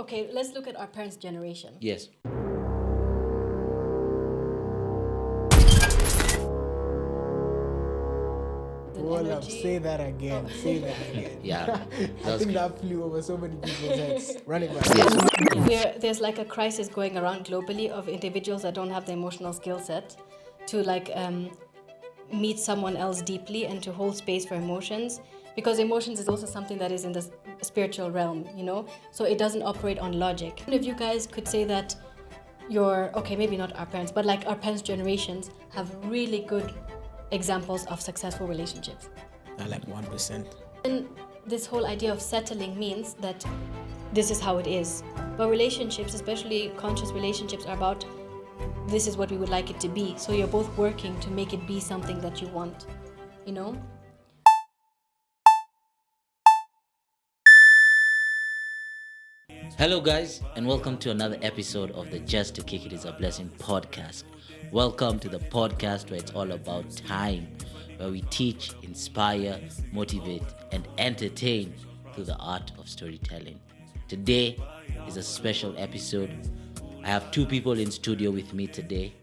okay, let's look at our parents' generation. Yes. Hold up, say that again. Oh. Say that again. Yeah. I think that flew over so many people's heads. Running back. Yes. There's like a crisis going around globally of individuals that don't have the emotional skill set to meet someone else deeply and to hold space for emotions, because emotions is also something that is in the spiritual realm, so it doesn't operate on logic. If you guys could say that maybe not our parents, but like our parents' generations have really good examples of successful relationships. Not like 1%. And this whole idea of settling means that this is how it is. But relationships, especially conscious relationships, are about this is what we would like it to be. So you're both working to make it be something that you want, Hello, guys, and welcome to another episode of the Just to Kick It Is a Blessing podcast. Welcome to the podcast where it's all about time, where we teach, inspire, motivate, and entertain through the art of storytelling. Today is a special episode. I have two people in studio with me today.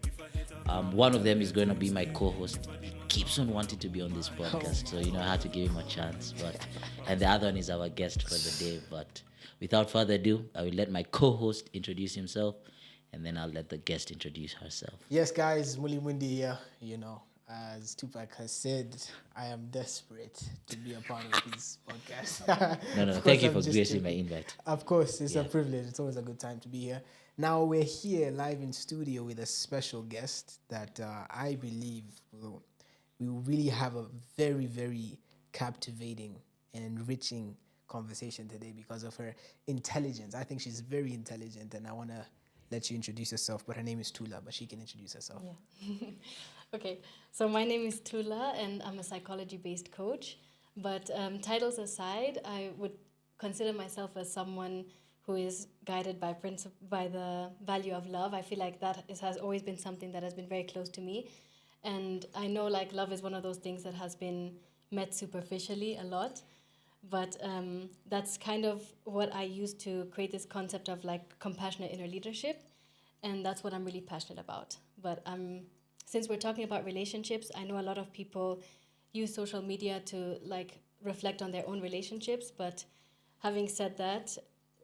One of them is going to be my co-host. He keeps on wanting to be on this podcast, so I had to give him a chance. And the other one is our guest for the day. But without further ado, I will let my co-host introduce himself, and then I'll let the guest introduce herself. Yes, guys, Muli Jr here. As Tupac has said, I am desperate to be a part of this podcast. No, thank you for gracing my invite. Of course, it's a privilege. It's always a good time to be here. Now we're here live in studio with a special guest that I believe we will really have a very, very captivating and enriching conversation today because of her intelligence. I think she's very intelligent, and I want to let you introduce yourself, but her name is Tula, but she can introduce herself. Yeah. Okay, so my name is Tula, and I'm a psychology-based coach. But titles aside, I would consider myself as someone who is guided by the value of love. I feel like that has always been something that has been very close to me. And I know love is one of those things that has been met superficially a lot. But that's kind of what I use to create this concept of compassionate inner leadership. And that's what I'm really passionate about. But since we're talking about relationships, I know a lot of people use social media to reflect on their own relationships. But having said that,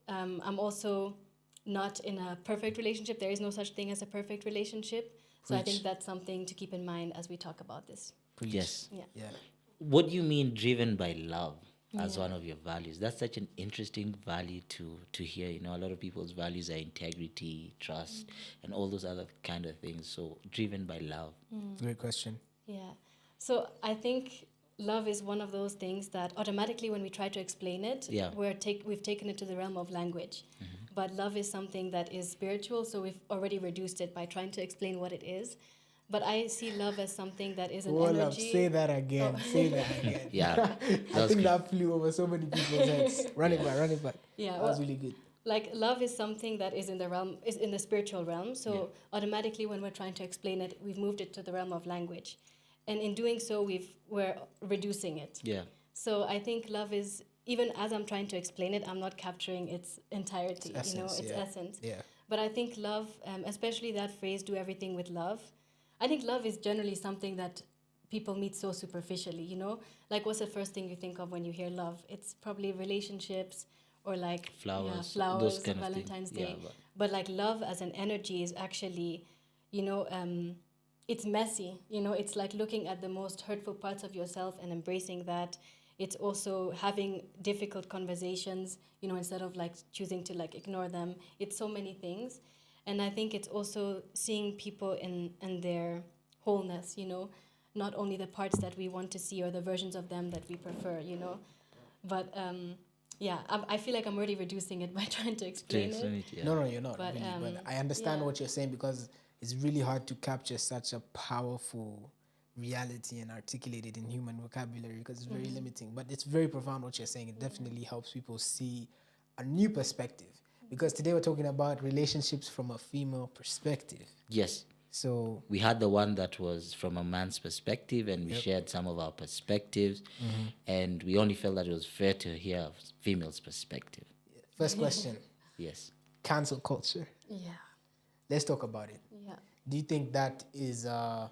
I'm also not in a perfect relationship. There is no such thing as a perfect relationship. So I think that's something to keep in mind as we talk about this. Preach. Yes. Yeah. What do you mean driven by love as one of your values? That's such an interesting value to hear. A lot of people's values are integrity, trust, and all those other kind of things. So driven by love. Great question. Yeah. So I think love is one of those things that automatically when we try to explain it, we've taken it to the realm of language. But love is something that is spiritual, so we've already reduced it by trying to explain what it is. But I see love as something that is an Hold energy. up, say that again. Say that again. Yeah. I think that flew over so many people's heads. Run it back. Yeah, that was really good. Love is something that is in the spiritual realm. So automatically when we're trying to explain it, we've moved it to the realm of language. And in doing so, we're reducing it. Yeah. So I think love is, even as I'm trying to explain it, I'm not capturing its entirety, its essence. Yeah. But I think love, especially that phrase, do everything with love. I think love is generally something that people meet so superficially, what's the first thing you think of when you hear love? It's probably relationships or flowers, flowers, those kind of Valentine's things. Day. But love as an energy is actually, it's messy. It's like looking at the most hurtful parts of yourself and embracing that. It's also having difficult conversations, instead of choosing to ignore them. It's so many things. And I think it's also seeing people in their wholeness, not only the parts that we want to see or the versions of them that we prefer, But I feel like I'm already reducing it by trying to explain it. Yeah. No, you're not. But, really, but I understand what you're saying because it's really hard to capture such a powerful reality and articulate it in human vocabulary because it's very limiting. But it's very profound what you're saying. It definitely helps people see a new perspective. Because today we're talking about relationships from a female perspective. Yes. So we had the one that was from a man's perspective, and we shared some of our perspectives, and we only felt that it was fair to hear a female's perspective. first question. Yes. Cancel culture. Yeah. Let's talk about it. Yeah. Do you think that is a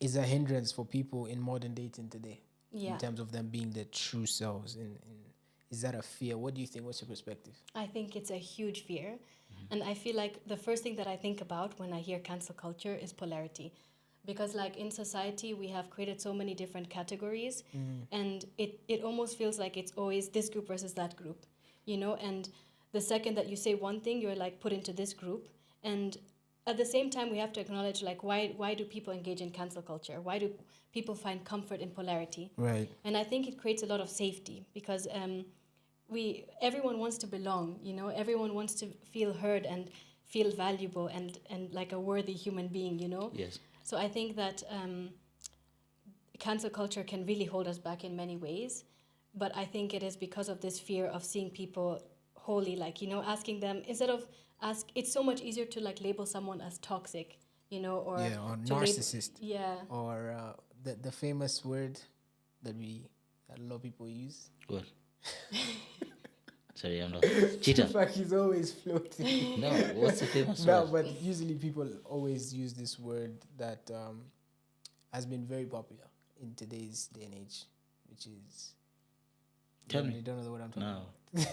hindrance for people in modern dating today? Yeah. In terms of them being their true selves? Is that a fear? What do you think? What's your perspective? I think it's a huge fear. And I feel like the first thing that I think about when I hear cancel culture is polarity. Because like in society, we have created so many different categories and it almost feels like it's always this group versus that group, you know? And the second that you say one thing, you're like put into this group. And at the same time, we have to acknowledge like why do people engage in cancel culture? Why do people find comfort in polarity? Right. And I think it creates a lot of safety because everyone wants to belong, you know, everyone wants to feel heard and feel valuable and like a worthy human being, you know. Yes. So I think that cancel culture can really hold us back in many ways, but I think it is because of this fear of seeing people wholly, like, you know, asking them instead of it's so much easier to like label someone as toxic, you know, or or to narcissist. yeah. Or the famous word that a lot of people use. What? Sorry, I'm not. Cheetah. Tupac is always floating. No, what's the famous No, word? but usually people always use this word that has been very popular in today's day and age, which is. Tell me. You don't know the word I'm talking No. about.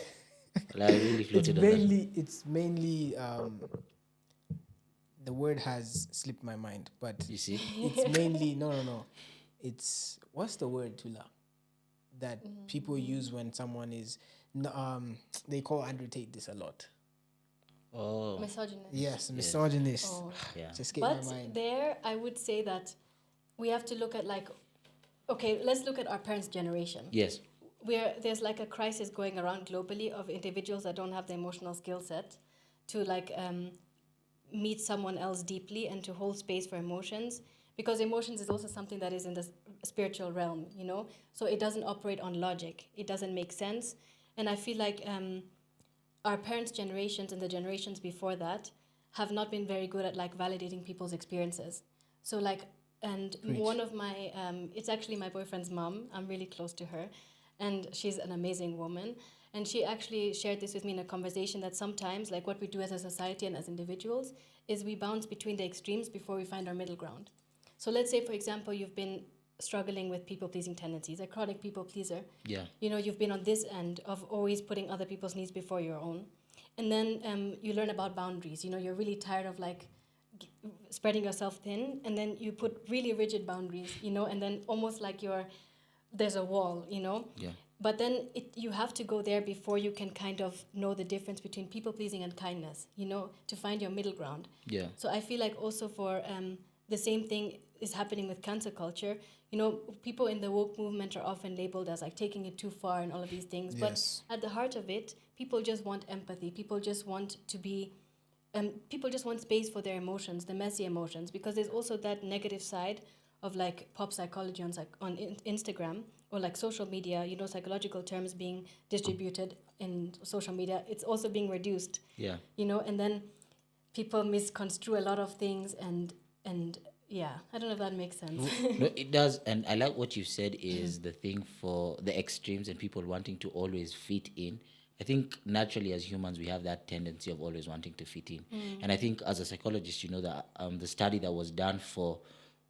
Well, I really floated on that. It's mainly the word has slipped my mind, but You see? it's mainly no. It's what's the word, Tula, that people use when someone is they call Andrew Tate this a lot. Oh. Misogynist. Yes, misogynist. Oh. Yeah. Just escaped But my mind. there, I would say that we have to look at like, okay, let's look at our parents' generation. Yes. Where there's like a crisis going around globally of individuals that don't have the emotional skill set to like meet someone else deeply and to hold space for emotions, because emotions is also something that is in the spiritual realm, you know, so it doesn't operate on logic, it doesn't make sense. And I feel like our parents' generations and the generations before that have not been very good at like validating people's experiences. So like, and Preach. one of my it's actually my boyfriend's mom, I'm really close to her, and she's an amazing woman. And she actually shared this with me in a conversation that sometimes, like what we do as a society and as individuals, is we bounce between the extremes before we find our middle ground. So let's say, for example, you've been struggling with people-pleasing tendencies, a chronic people pleaser. Yeah. You know, you've been on this end of always putting other people's needs before your own. And then you learn about boundaries. You know, you're really tired of like spreading yourself thin, and then you put really rigid boundaries, you know, and then almost like there's a wall, you know. Yeah. But then you have to go there before you can kind of know the difference between people-pleasing and kindness, you know, to find your middle ground. Yeah. So I feel like also for the same thing is happening with cancel culture. You know, people in the woke movement are often labeled as like taking it too far and all of these things. Yes. But at the heart of it, people just want empathy. People just want to be, people just want space for their emotions, the messy emotions, because there's also that negative side of like pop psychology on Instagram or like social media, you know, psychological terms being distributed in social media. It's also being reduced. Yeah. You know, and then people misconstrue a lot of things and yeah, I don't know if that makes sense. No, it does. And I like what you said is the thing for the extremes and people wanting to always fit in. I think naturally as humans, we have that tendency of always wanting to fit in. And I think as a psychologist, you know, that the study that was done for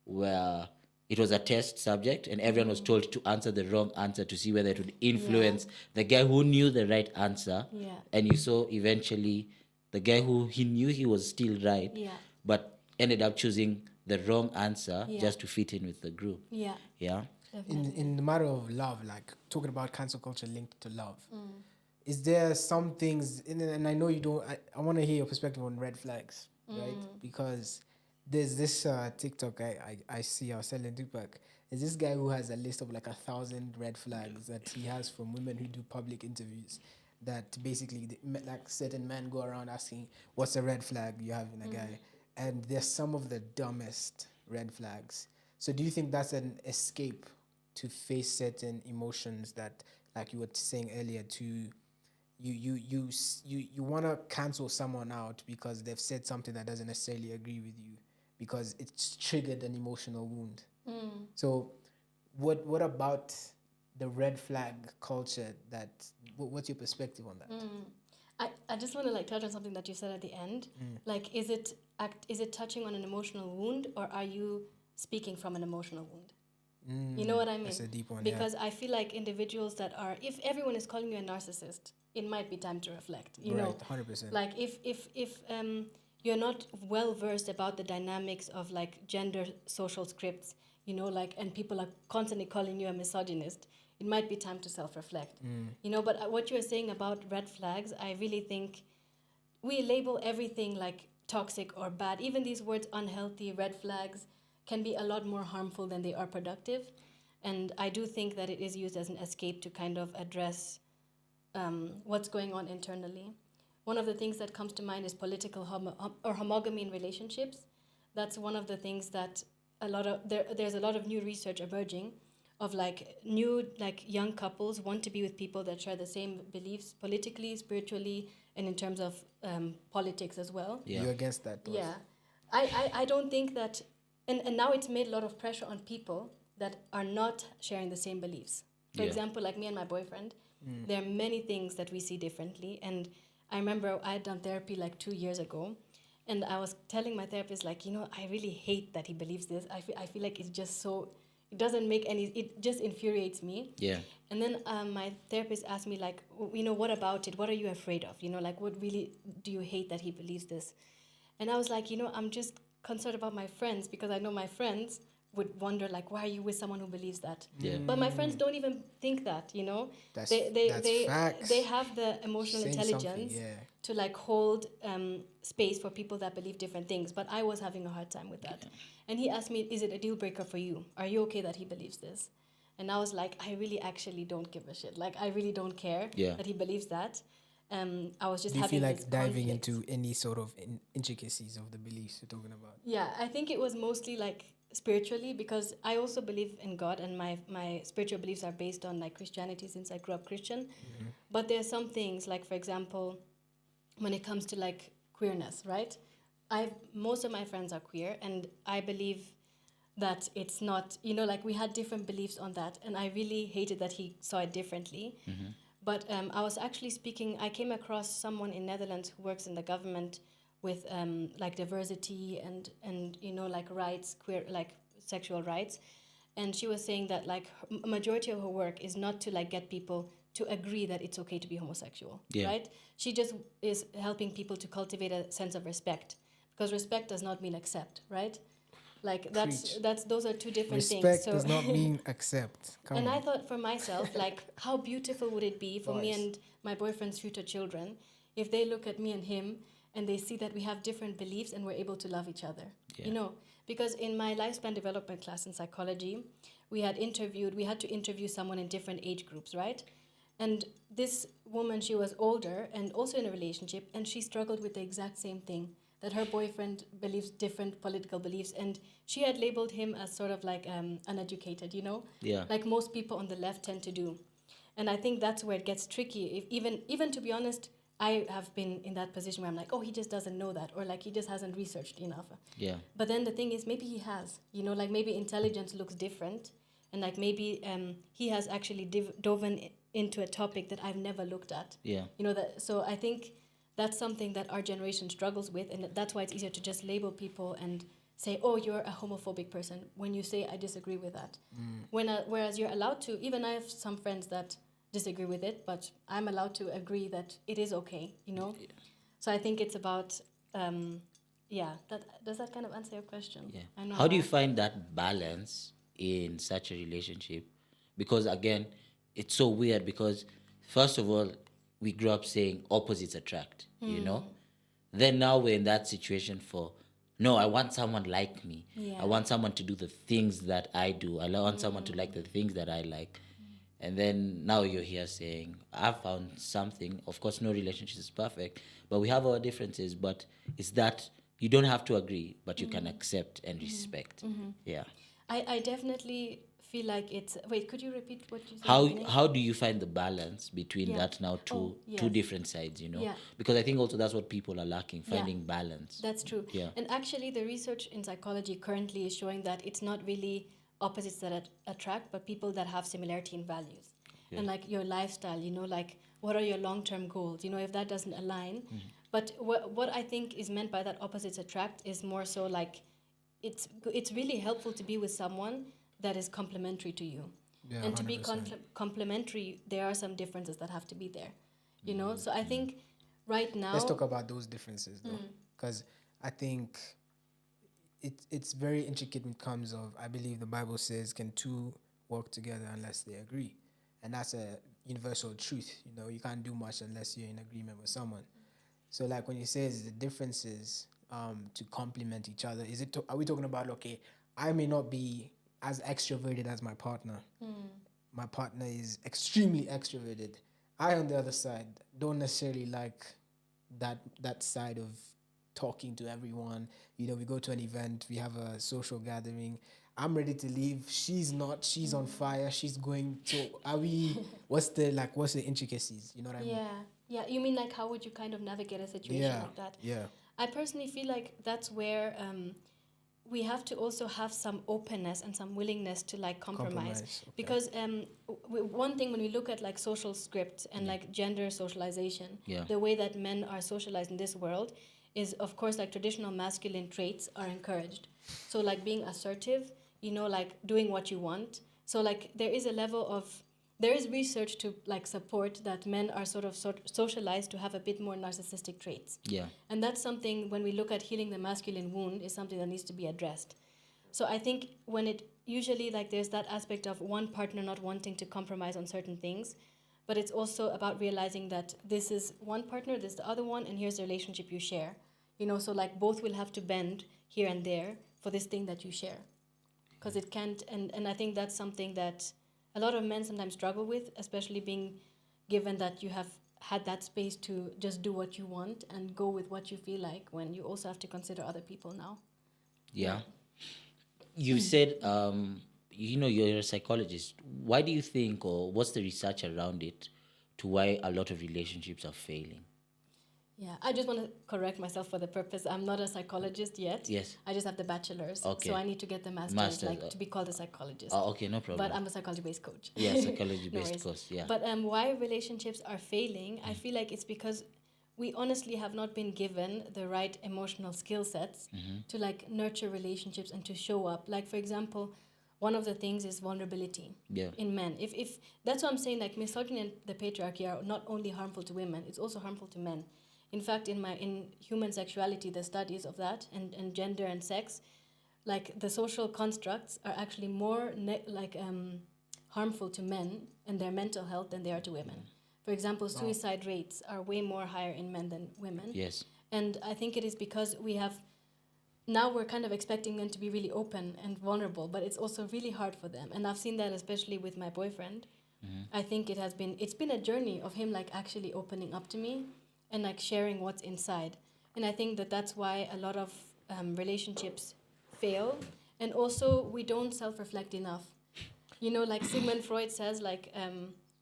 where it was a test subject and everyone was told to answer the wrong answer to see whether it would influence the guy who knew the right answer. Yeah. And you saw eventually the guy who he knew he was still right, but ended up choosing the wrong answer just to fit in with the group. Yeah. Yeah. In the matter of love, like talking about cancel culture linked to love, is there some things, and I know you don't, I want to hear your perspective on red flags, right? Because there's this TikTok I see, I was telling Tupac, there's this guy who has a list of like 1,000 red flags that he has from women who do public interviews, that basically like certain men go around asking, what's a red flag you have in a guy? And there's some of the dumbest red flags. So do you think that's an escape to face certain emotions that, like you were saying earlier, to you want to cancel someone out because they've said something that doesn't necessarily agree with you because it's triggered an emotional wound? So what about the red flag culture, what's your perspective on that? I just want to like touch on something that you said at the end. Like, is it touching on an emotional wound, or are you speaking from an emotional wound? You know what I mean? That's a deep one. Because I feel like individuals that are, if everyone is calling you a narcissist, it might be time to reflect. You know, 100%. like if you're not well versed about the dynamics of like gender social scripts, you know, like, and people are constantly calling you a misogynist, it might be time to self-reflect. You know, but what you're saying about red flags, I really think we label everything like toxic or bad. Even these words, unhealthy, red flags, can be a lot more harmful than they are productive. And I do think that it is used as an escape to kind of address what's going on internally. One of the things that comes to mind is political or homogamy in relationships. That's one of the things that there's a lot of new research emerging of like new like young couples want to be with people that share the same beliefs politically, spiritually, and in terms of politics as well. Yeah. You're against that, though. Yeah. I don't think that, and now it's made a lot of pressure on people that are not sharing the same beliefs. For example, like me and my boyfriend, there are many things that we see differently. And I remember I had done therapy like 2 years ago, and I was telling my therapist, like, you know, I really hate that he believes this. I feel like it's just so, it doesn't make any, it just infuriates me. Yeah. And then my therapist asked me, like, you know, what about it? What are you afraid of? You know, like, what really do you hate that he believes this? And I was like, you know, I'm just concerned about my friends, because I know my friends would wonder, like, why are you with someone who believes that? Yeah. But my friends don't even think that, you know. That's facts. They have the emotional Saying intelligence something, to like hold space for people that believe different things. But I was having a hard time with that. And he asked me, is it a deal breaker for you? Are you okay that he believes this? And I was like, I really actually don't give a shit. Like, I really don't care that he believes that. I was just Do you having feel this like diving conflict. into any sort of intricacies of the beliefs you're talking about? Yeah, I think it was mostly like spiritually, because I also believe in God, and my spiritual beliefs are based on like Christianity since I grew up Christian. But there's some things, like for example, when it comes to like queerness, right? Most of my friends are queer, and I believe that it's not, you know, like we had different beliefs on that, and I really hated that he saw it differently. But I was actually speaking, I came across someone in Netherlands who works in the government with like diversity and you know, like rights, queer, like sexual rights. And she was saying that like a majority of her work is not to like get people to agree that it's okay to be homosexual, right? She just is helping people to cultivate a sense of respect, because respect does not mean accept, right? Like those are two different things. Respect does not mean accept. Come and on. I thought for myself, like, how beautiful would it be for me and my boyfriend's future children if they look at me and him and they see that we have different beliefs and we're able to love each other, you know? Because in my lifespan development class in psychology, we had to interview someone in different age groups, right? And this woman, she was older and also in a relationship, and she struggled with the exact same thing, that her boyfriend believes different political beliefs, and she had labeled him as sort of like uneducated, you know? Yeah. Like most people on the left tend to do. And I think that's where it gets tricky. If even to be honest, I have been in that position where I'm like, oh, he just doesn't know that, or like he just hasn't researched enough. Yeah. But then the thing is, maybe he has, you know, like maybe intelligence looks different, and like maybe he has actually dove into a topic that I've never looked at. Yeah. You know, that. So I think that's something that our generation struggles with, and that's why it's easier to just label people and say, oh, you're a homophobic person, when you say, I disagree with that. Whereas you're allowed to, even I have some friends that disagree with it, but I'm allowed to agree that it is okay, you know? Yeah. So I think it's about, does that kind of answer your question? Yeah. I know. How do you find that balance in such a relationship? Because again, it's so weird, because first of all, we grew up saying opposites attract, you know? Then now we're in that situation for, no, I want someone like me. Yeah. I want someone to do the things that I do. I want someone to like the things that I like. And then now you're here saying, I found something. Of course, no relationship is perfect, but we have our differences. But it's that you don't have to agree, but you can accept and respect. Yeah. I definitely feel like it's... Wait, could you repeat what you said? How do you find the balance between that now two different sides, you know? Yeah. Because I think also that's what people are lacking, finding balance. That's true. Yeah. And actually, the research in psychology currently is showing that it's not really opposites that attract, but people that have similarity in values. And like your lifestyle, you know, like what are your long-term goals? You know, if that doesn't align. But what I think is meant by that opposites attract is more so like it's really helpful to be with someone that is complementary to you. Yeah, And to be 100%. complementary, there are some differences that have to be there. You know, so I think right now. Let's talk about those differences though, because I think it's very intricate in terms of, I believe the Bible says, can two work together unless they agree, and that's a universal truth. You know, you can't do much unless you're in agreement with someone. So like when you say the differences to complement each other, are we talking about, okay, I may not be as extroverted as my partner. My partner is extremely extroverted. I, on the other side, don't necessarily like that side of talking to everyone. You know, we go to an event, we have a social gathering. I'm ready to leave. She's not. She's on fire. She's going to. Are we? What's the intricacies? You know what I mean? Yeah. You mean like how would you kind of navigate a situation like that? Yeah. I personally feel like that's where we have to also have some openness and some willingness to like compromise. Okay. Because one thing when we look at like social script and like gender socialization, the way that men are socialized in this world is, of course, like traditional masculine traits are encouraged. So like being assertive, you know, like doing what you want. So like there is a level of, there is research to like support that men are sort of socialized to have a bit more narcissistic traits. Yeah. And that's something, when we look at healing the masculine wound, is something that needs to be addressed. So I think when it usually like there's that aspect of one partner not wanting to compromise on certain things, but it's also about realizing that this is one partner, this is the other one, and here's the relationship you share. You know, so like both will have to bend here and there for this thing that you share. Because it can't, and I think that's something that a lot of men sometimes struggle with, especially being given that you have had that space to just do what you want and go with what you feel like, when you also have to consider other people now. Yeah. You said, you know, you're a psychologist. Why do you think, or what's the research around it, to why a lot of relationships are failing? Yeah, I just want to correct myself for the purpose. I'm not a psychologist yet. Yes. I just have the bachelor's. Okay. So I need to get the master's, like to be called a psychologist. Oh, okay, no problem. But I'm a psychology-based coach. Yeah, psychology-based No worries. course, yeah. But why relationships are failing, I feel like it's because we honestly have not been given the right emotional skill sets to like nurture relationships and to show up. Like, for example, one of the things is vulnerability in men. If that's what I'm saying, like misogyny and the patriarchy are not only harmful to women, it's also harmful to men. In fact, in human sexuality, the studies of that and gender and sex, like the social constructs are actually more harmful to men and their mental health than they are to women. For example, suicide rates are way more higher in men than women. Yes. And I think it is because now we're kind of expecting men to be really open and vulnerable, but it's also really hard for them. And I've seen that especially with my boyfriend. I think it's been a journey of him like actually opening up to me and like sharing what's inside. And I think that that's why a lot of relationships fail. And also we don't self-reflect enough. You know, like Sigmund Freud says, like,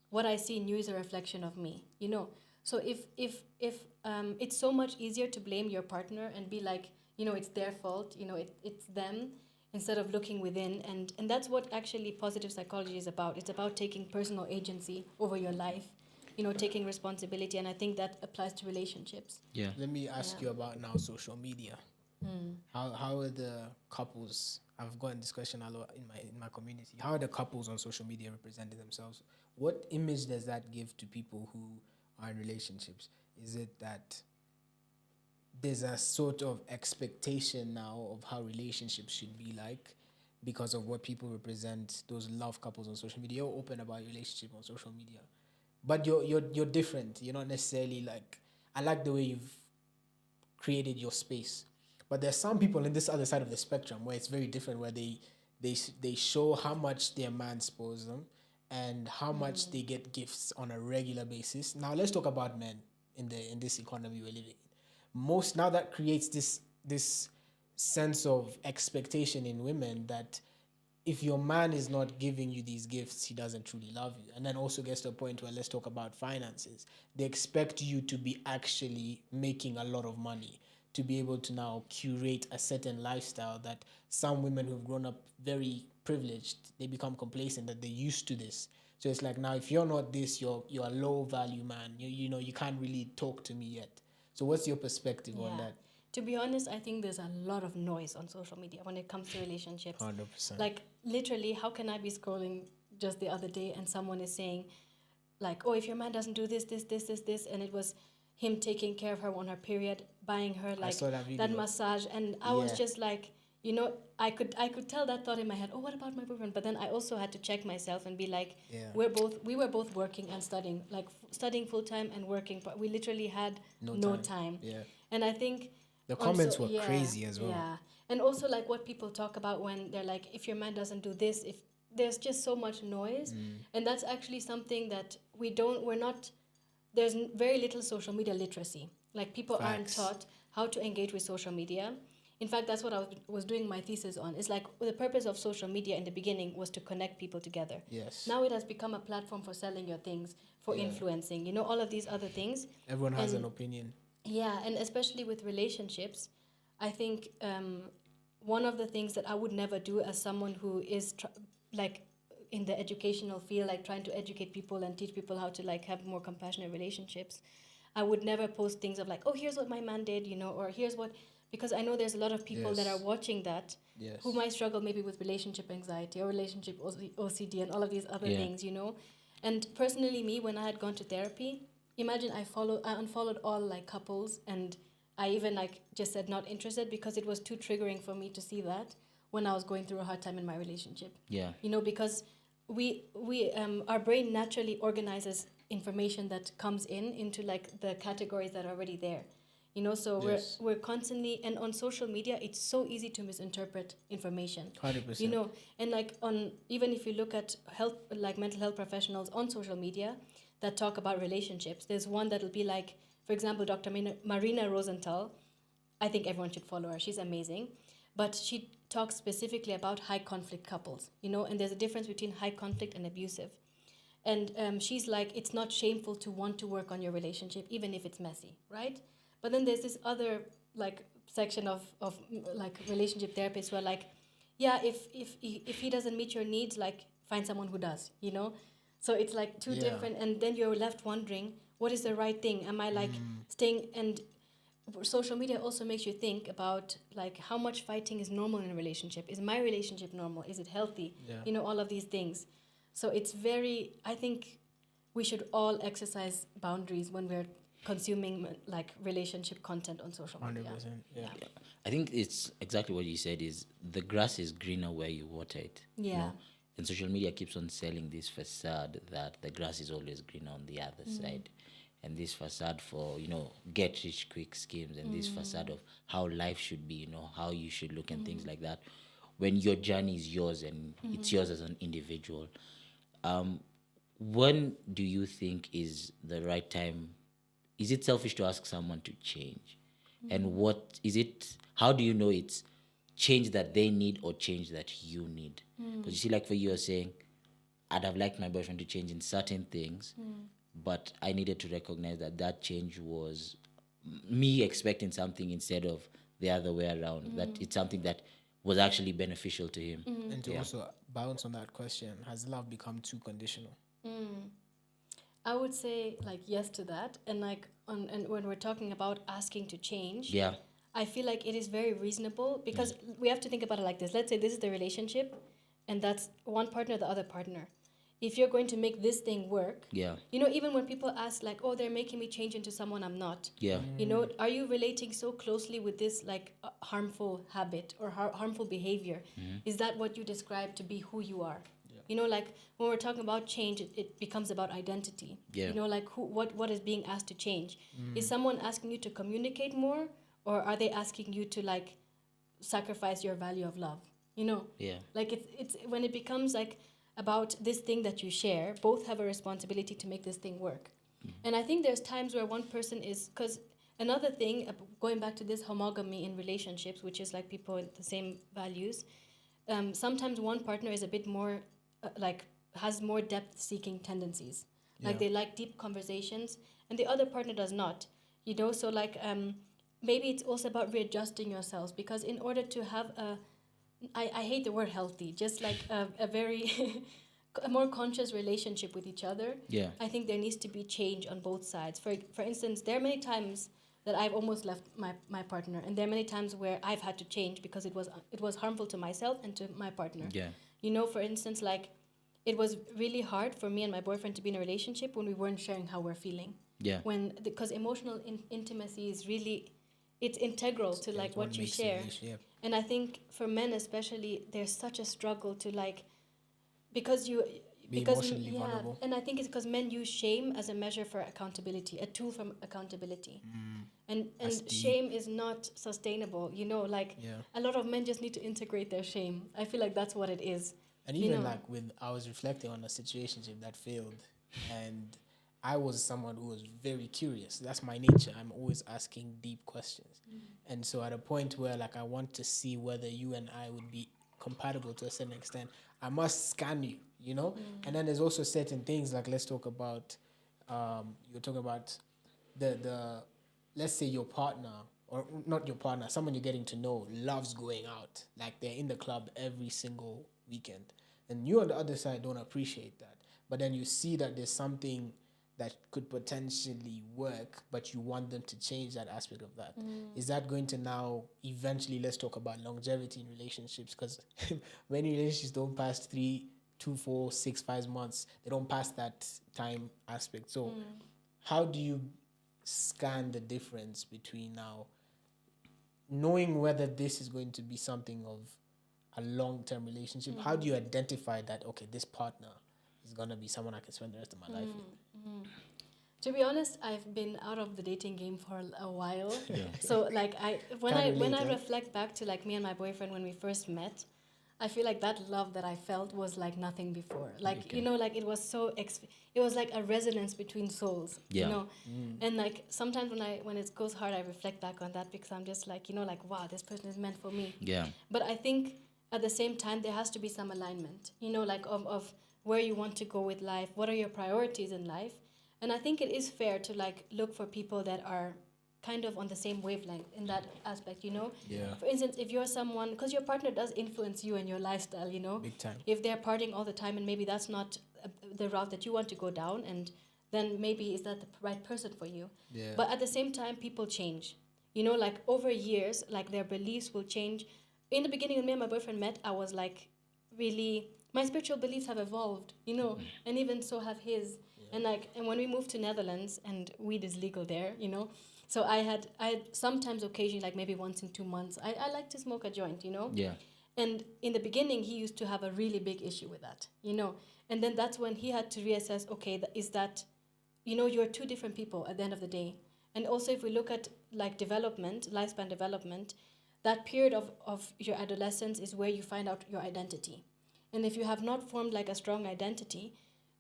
what I see in you is a reflection of me, you know? So if it's so much easier to blame your partner and be like, you know, it's their fault, you know, it's them, instead of looking within. And that's what actually positive psychology is about. It's about taking personal agency over your life, you know, taking responsibility. And I think that applies to relationships. Yeah. Let me ask you about now social media. How are the couples? I've gotten this question a lot in my community. How are the couples on social media representing themselves? What image does that give to people who are in relationships? Is it that there's a sort of expectation now of how relationships should be like because of what people represent, those love couples on social media? You're open about your relationship on social media, but you're different. You're not necessarily like, I like the way you've created your space. But there's some people in this other side of the spectrum where it's very different, where they show how much their man spoils them and how much they get gifts on a regular basis. Now let's talk about men in this economy we're living in. Now that creates this sense of expectation in women that if your man is not giving you these gifts, he doesn't truly love you. And then also gets to a point where, let's talk about finances. They expect you to be actually making a lot of money to be able to now curate a certain lifestyle that some women who've grown up very privileged, they become complacent that they're used to this. So it's like, now if you're not this, you're a low value man. You know, you can't really talk to me yet. So what's your perspective on that? To be honest, I think there's a lot of noise on social media when it comes to relationships. 100%. Like, literally, how can I be scrolling just the other day and someone is saying, like, oh, if your man doesn't do this, and it was him taking care of her on her period, buying her like that massage, and I was just like, you know, I could tell that thought in my head, oh, what about my boyfriend? But then I also had to check myself and be like, we were both working and studying, like studying full time and working, but we literally had no time. Yeah. And I think the comments were crazy as well. Yeah. And also like what people talk about when they're like, if your man doesn't do this, if there's just so much noise. And that's actually something that there's very little social media literacy. Like people aren't taught how to engage with social media. In fact, that's what I was doing my thesis on. It's like the purpose of social media in the beginning was to connect people together. Yes. Now it has become a platform for selling your things, for influencing, you know, all of these other things. Everyone has an opinion. Yeah, and especially with relationships, I think one of the things that I would never do as someone who is like in the educational field, like trying to educate people and teach people how to like have more compassionate relationships, I would never post things of like, oh, here's what my man did, you know, or here's what, because I know there's a lot of people that are watching that who might struggle maybe with relationship anxiety or relationship OCD and all of these other things, you know. And personally, me, when I had gone to therapy, imagine I unfollowed all like couples, and I even like just said not interested because it was too triggering for me to see that when I was going through a hard time in my relationship. Yeah. You know, because we our brain naturally organizes information that comes into like the categories that are already there. You know, so we're constantly, and on social media, it's so easy to misinterpret information. 100%. You know, and like even if you look at health, like mental health professionals on social media that talk about relationships, there's one that'll be like, for example, Dr. Marina Rosenthal. I think everyone should follow her. She's amazing. But she talks specifically about high conflict couples, you know, and there's a difference between high conflict and abusive. And she's like, it's not shameful to want to work on your relationship, even if it's messy, right? But then there's this other like section of like relationship therapists who are like, yeah, if he doesn't meet your needs, like find someone who does, you know? So it's like two different, and then you're left wondering, what is the right thing? Am I like staying? And social media also makes you think about like how much fighting is normal in a relationship. Is my relationship normal? Is it healthy? You know, all of these things. So it's I think we should all exercise boundaries when we're consuming like relationship content on social media. 100%. Yeah. I think it's exactly what you said, is the grass is greener where you water it. Yeah. You know? And social media keeps on selling this facade that the grass is always greener on the other side. And this facade for, you know, get rich quick schemes, and this facade of how life should be, you know, how you should look and things like that. When your journey is yours and it's yours as an individual. When do you think is the right time? Is it selfish to ask someone to change? And how do you know it's change that they need or change that you need? Because you see, like for you, you're saying, I'd have liked my boyfriend to change in certain things, but I needed to recognize that change was me expecting something instead of the other way around, that it's something that was actually beneficial to him. And to also bounce on that question, has love become too conditional? I would say like yes to that, and like and when we're talking about asking to change, I feel like it is very reasonable, because we have to think about it like this. Let's say this is the relationship, and that's one partner, the other partner. If you're going to make this thing work, you know, even when people ask like, oh, they're making me change into someone I'm not. You know, are you relating so closely with this like harmful habit or harmful behavior? Is that what you describe to be who you are? You know, like when we're talking about change, it becomes about identity. You know, like what is being asked to change? Is someone asking you to communicate more, or are they asking you to like sacrifice your value of love? You know, like it's when it becomes like about this thing that you share, both have a responsibility to make this thing work. And I think there's times where one person is, because another thing, going back to this homogamy in relationships, which is like people with the same values, sometimes one partner is a bit more like has more depth-seeking tendencies. Like they like deep conversations, and the other partner does not. You know, so like maybe it's also about readjusting yourselves, because in order to have I hate the word healthy, just like a very a more conscious relationship with each other, Yeah. I think there needs to be change on both sides. For instance, there are many times that I've almost left my partner, and there are many times where I've had to change because it was harmful to myself and to my partner. Yeah. You know, for instance, like it was really hard for me and my boyfriend to be in a relationship when we weren't sharing how we're feeling. Yeah. Because emotional intimacy is really, it's integral to like what you share. And I think for men especially, there's such a struggle to like, because emotionally vulnerable. and I think it's because men use shame as a measure for accountability, a tool for accountability. And shame is not sustainable, you know, like a lot of men just need to integrate their shame. I feel like that's what it is. And even like I was reflecting on a situationship that failed, and I was someone who was very curious. That's my nature. I'm always asking deep questions. And so at a point where like I want to see whether you and I would be compatible to a certain extent, I must scan you, you know? And then there's also certain things like, let's talk about, you're talking about the let's say your partner, or not your partner, someone you're getting to know loves going out. Like they're in the club every single weekend. And you on the other side don't appreciate that. But then you see that there's something that could potentially work, but you want them to change that aspect of that. Is that going to now eventually, let's talk about longevity in relationships, because many relationships don't pass 3, 2, 4, 6, 5 months. They don't pass that time aspect. So how do you scan the difference between now knowing whether this is going to be something of a long-term relationship? How do you identify that, okay, this partner is going to be someone I can spend the rest of my life with? To be honest, I've been out of the dating game for a while. So like when I reflect back to like me and my boyfriend when we first met, I feel like that love that I felt was like nothing before. Like, you know, like it was so, it was like a resonance between souls, you know? And like sometimes when it goes hard, I reflect back on that because I'm just like, you know, like, wow, this person is meant for me. Yeah. But I think at the same time, there has to be some alignment, you know, like of where you want to go with life, what are your priorities in life. And I think it is fair to like look for people that are kind of on the same wavelength in that aspect, you know? For instance, if you're someone, because your partner does influence you and your lifestyle, you know? Big time. If they're partying all the time and maybe that's not the route that you want to go down, and then maybe is that the right person for you? But at the same time, people change. You know, like over years, like their beliefs will change. In the beginning, when me and my boyfriend met, I was like, really, my spiritual beliefs have evolved, you know, and even so have his. And like, and when we moved to Netherlands, and weed is legal there, you know, so I had sometimes occasionally, like maybe once in 2 months, I like to smoke a joint, you know. And in the beginning, he used to have a really big issue with that, you know. And then that's when he had to reassess, okay, is that, you know, you're two different people at the end of the day. And also if we look at like development, lifespan development, that period of your adolescence is where you find out your identity. And if you have not formed like a strong identity,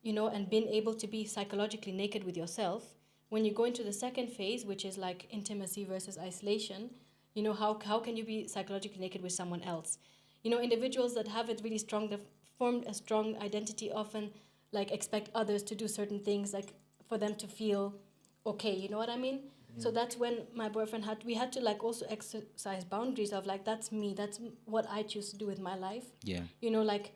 you know, and been able to be psychologically naked with yourself, when you go into the second phase, which is like intimacy versus isolation, you know, how can you be psychologically naked with someone else? You know, individuals that have it really strong, they've formed a strong identity, often like expect others to do certain things, like for them to feel okay, you know what I mean? So that's when my boyfriend we had to like also exercise boundaries of like, that's me, that's what I choose to do with my life. You know, like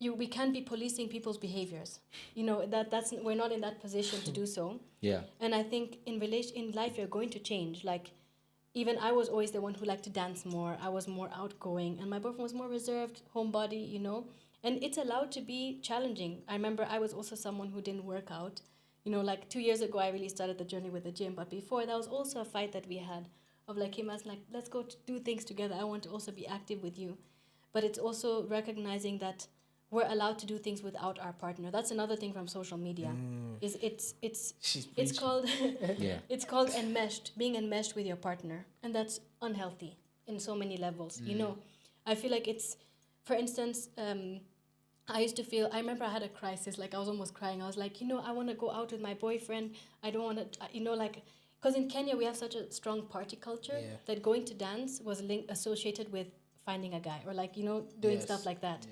we can't be policing people's behaviors. You know, that's we're not in that position to do so. And I think in life you're going to change. Like even I was always the one who liked to dance more. I was more outgoing, and my boyfriend was more reserved, homebody, you know. And it's allowed to be challenging. I remember I was also someone who didn't work out. You know, like 2 years ago, I really started the journey with the gym. But before, that was also a fight that we had of like him as like, let's go do things together. I want to also be active with you. But it's also recognizing that we're allowed to do things without our partner. That's another thing from social media. It's called it's called enmeshed, being enmeshed with your partner, and that's unhealthy in so many levels. You know, I feel like it's, for instance, I remember I had a crisis, like I was almost crying. I was like, you know, I want to go out with my boyfriend. I don't want to, you know, like, because in Kenya we have such a strong party culture that going to dance was associated with finding a guy or like, you know, doing stuff like that.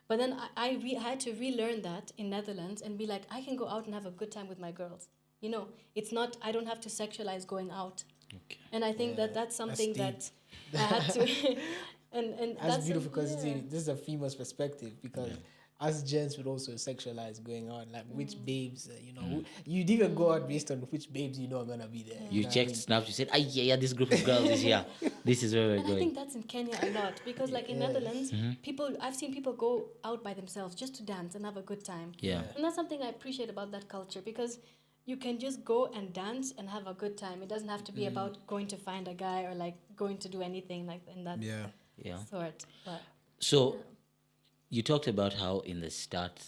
But then I had to relearn that in Netherlands and be like, I can go out and have a good time with my girls. You know, it's not, I don't have to sexualize going out. And I think that's something that I had to... and that's beautiful because this is a female's perspective, because us gents would also sexualize going on, like which babes, you'd even go out based on which babes are gonna be there. You know what I checked mean? snaps. You said, yeah, this group of girls is here. This is where we're And I going. think that's in Kenya a lot because, like in Netherlands, I've seen people go out by themselves just to dance and have a good time. Yeah. And that's something I appreciate about that culture because you can just go and dance and have a good time. It doesn't have to be about going to find a guy or like going to do anything like in that Yeah. sort. But So you talked about how in the start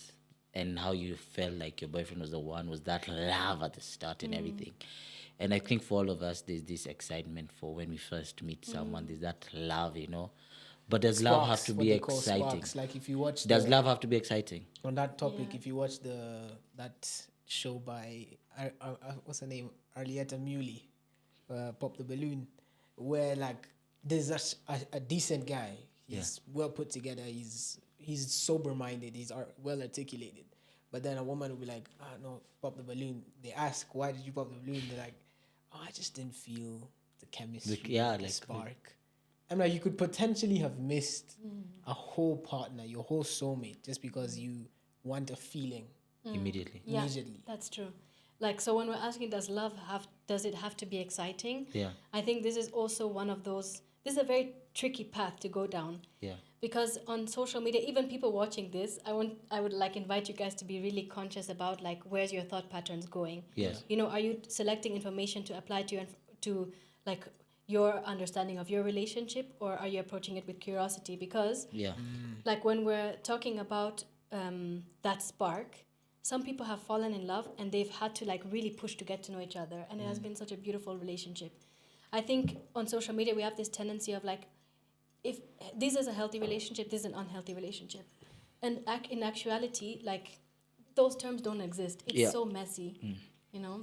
and how you felt like your boyfriend was that love at the start and everything. And I think for all of us, there's this excitement for when we first meet someone. There's that love, But does love have Sparks, to what be they call exciting? sparks. Like if you watch Does love have to be exciting? on that topic, Yeah. if you watch that show by what's her name, Arlietta Muli, Pop the Balloon, where like there's a decent guy. He's well put together. He's sober minded. He's well articulated. But then a woman will be like, no, pop the balloon. They ask, why did you pop the balloon? They're like, I just didn't feel the chemistry, the spark. I'm like, you could potentially have missed a whole partner, your whole soulmate, just because you want a feeling Immediately. yeah, immediately. that's true. Like, so when we're asking, does it have to be exciting? Yeah. I think this is also one of those, this is a very tricky path to go down. Yeah. Because on social media, even people watching this, I would like invite you guys to be really conscious about like where's your thought patterns going. Yes. Are you selecting information to apply to to like your understanding of your relationship, or are you approaching it with curiosity? Because Yeah. like when we're talking about that spark, some people have fallen in love and they've had to like really push to get to know each other, and it has been such a beautiful relationship. I think on social media we have this tendency of like, if this is a healthy relationship, this is an unhealthy relationship. And in actuality, like, those terms don't exist. It's so messy,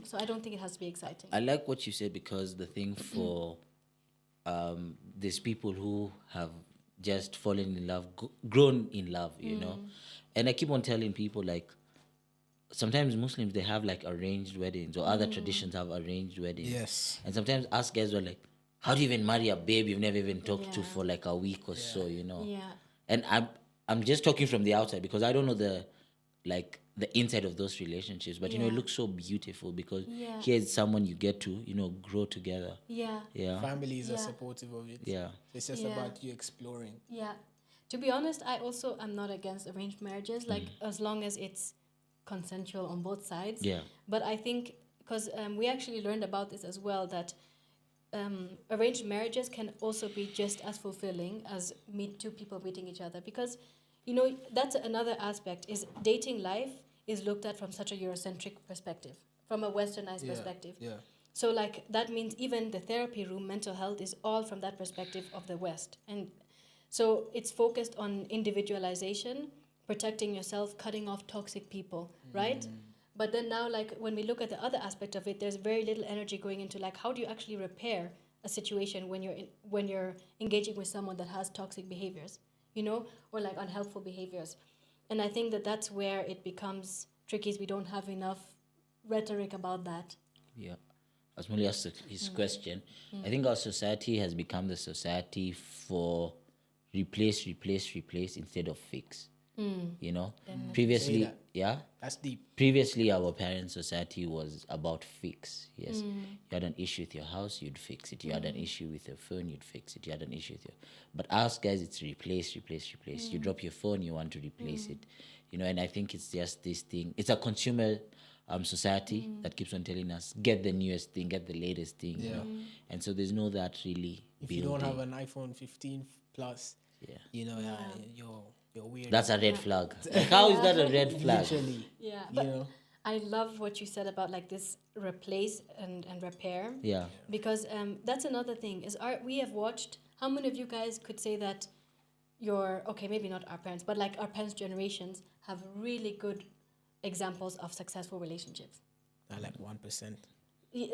So I don't think it has to be exciting. I like what you said, because the thing for there's people who have just fallen in love, grown in love, And I keep on telling people, like, sometimes Muslims, they have like arranged weddings, or other traditions have arranged weddings. Yes. And sometimes us guys were like, how do you even marry a babe you've never even talked to for like a week or so, Yeah. And I'm just talking from the outside, because I don't know the inside of those relationships, but it looks so beautiful, because here's someone you get to grow together. Yeah. Families are supportive of it. Yeah. It's just about you exploring. Yeah. To be honest, I also am not against arranged marriages, like as long as it's consensual on both sides. Yeah. But I think, because we actually learned about this as well, that arranged marriages can also be just as fulfilling as two people meeting each other, because that's another aspect, is dating life is looked at from such a Eurocentric perspective, from a westernized perspective. So like that means even the therapy room, mental health is all from that perspective of the West. And so it's focused on individualization, protecting yourself, cutting off toxic people, right? But then now, like, when we look at the other aspect of it, there's very little energy going into, like, how do you actually repair a situation when you're engaging with someone that has toxic behaviors, or like unhelpful behaviors. And I think that's where it becomes tricky, is we don't have enough rhetoric about that. Yeah. As Muli asked his question, I think our society has become the society for replace instead of fix. Previously, That's deep. Previously, our parents' society was about fix. Yes, you had an issue with your house, you'd fix it. You had an issue with your phone, you'd fix it. You had an issue with but us guys, it's replace. You drop your phone, you want to replace it. And I think it's just this thing. It's a consumer society that keeps on telling us, get the newest thing, get the latest thing. And so there's no that really. If you don't have an iPhone 15 plus, you're weird. That's a red flag. Like, how is that a red flag? Literally. Yeah, but I love what you said about like this replace and repair. Yeah. Because that's another thing, is we have watched, how many of you guys could say that maybe not our parents, but like our parents' generations have really good examples of successful relationships? Not like 1%.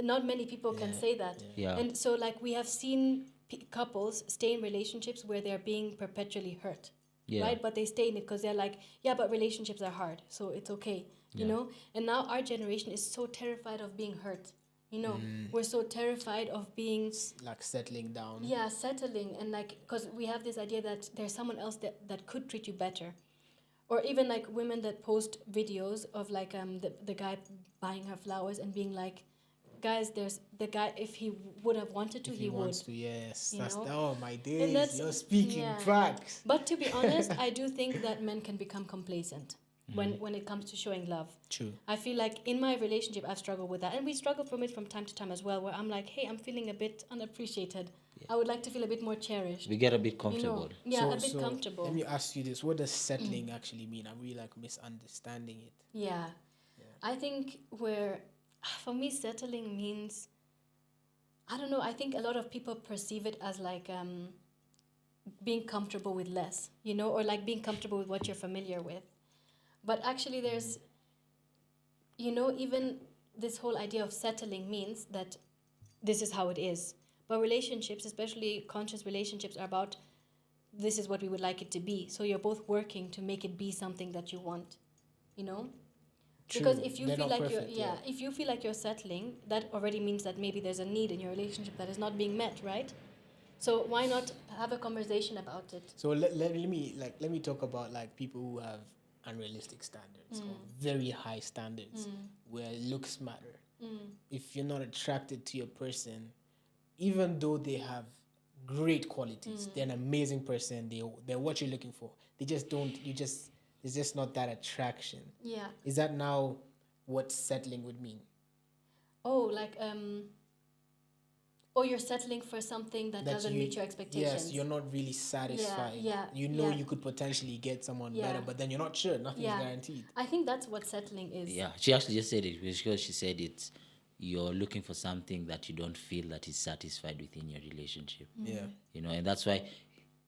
Not many people can say that. Yeah. And so like we have seen couples stay in relationships where they're being perpetually hurt. Yeah. Right? But they stay in it because they're like, but relationships are hard, so it's okay, you know? And now our generation is so terrified of being hurt, We're so terrified of being... Like settling down. Yeah, settling. And like, because we have this idea that there's someone else that could treat you better. or even like women that post videos of like the guy buying her flowers and being like, guys, there's the guy, if he would have wanted to, If he would. wants to, yes. You That's know? oh my And days. that's, You're speaking yeah. facts. But to be honest, I do think that men can become complacent when it comes to showing love. True. I feel like in my relationship, I've struggled with that. And we struggle from it from time to time as well, where I'm like, hey, I'm feeling a bit unappreciated. Yeah. I would like to feel a bit more cherished. We get a bit You comfortable. know? Yeah, a bit comfortable. Let me ask you this. What does settling actually mean? I'm really like misunderstanding it. Yeah. I think for me, settling means, I don't know, I think a lot of people perceive it as like being comfortable with less, you know, or like being comfortable with what you're familiar with. But actually there's, you know, even this whole idea of settling means that this is how it is. But relationships, especially conscious relationships, are about this is what we would like it to be. So you're both working to make it be something that you want, you know? True. Because if you They're feel not like perfect, you're if you feel like you're settling, that already means that maybe there's a need in your relationship that is not being met, right? So why not have a conversation about it? So let me talk about like people who have unrealistic standards or very high standards where looks matter. If you're not attracted to your person, even though they have great qualities, they're an amazing person, they're what you're looking for. They just don't it's just not that attraction. Yeah. Is that now what settling would mean? Oh, like or you're settling for something that doesn't meet your expectations. Yes, you're not really satisfied. Yeah, You know yeah. you could potentially get someone Yeah. better, but then you're not sure. Nothing's guaranteed. I think that's what settling is. Yeah, she actually just said it because she said it's you're looking for something that you don't feel that is satisfied within your relationship. Yeah. You know, and that's why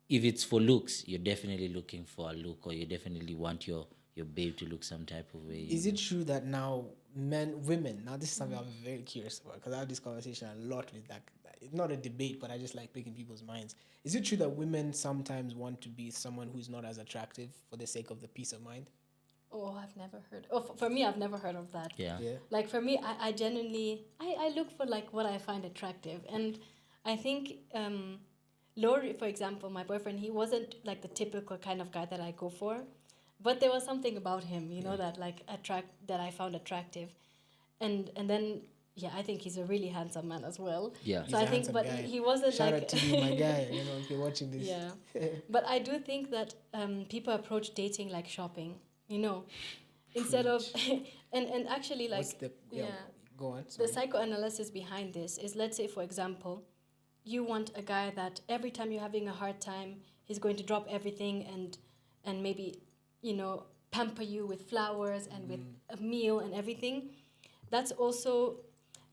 if it's for looks, you're definitely looking for a look, or you definitely want your babe to look some type of way. Is it true that now women, now this is something I'm very curious about because I have this conversation a lot with that. It's not a debate, but I just like picking people's minds. Is it true that women sometimes want to be someone who's not as attractive for the sake of the peace of mind? Oh, I've never heard. Oh, for me, I've never heard of that. Yeah. Like for me, I genuinely, I look for like what I find attractive. And I think Lori, for example, my boyfriend, he wasn't like the typical kind of guy that I go for. But there was something about him, you know, that like that I found attractive. And then, yeah, I think he's a really handsome man as well. Yeah. So I think, but he wasn't Shout like... out to you, my guy, you know, if you're watching this. Yeah. But I do think that people approach dating like shopping, you know, instead of... and actually like... What's the... Go on. The Sorry. psychoanalysis behind this is, let's say, for example, you want a guy that every time you're having a hard time, he's going to drop everything and maybe, you know, pamper you with flowers and with a meal and everything. That's also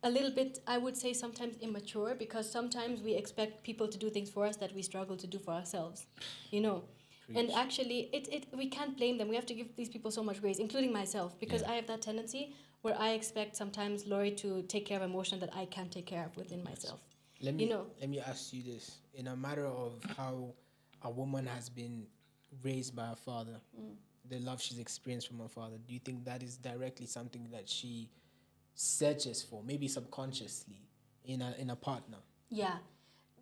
a little bit, I would say, sometimes immature, because sometimes we expect people to do things for us that we struggle to do for ourselves, you know. Preach. And actually, we can't blame them. We have to give these people so much grace, including myself, because I have that tendency where I expect sometimes Lori to take care of emotion that I can't take care of within myself. Let me ask you this. In a matter of how a woman has been raised by her father, the love she's experienced from her father, do you think that is directly something that she searches for, maybe subconsciously, in a partner? Yeah,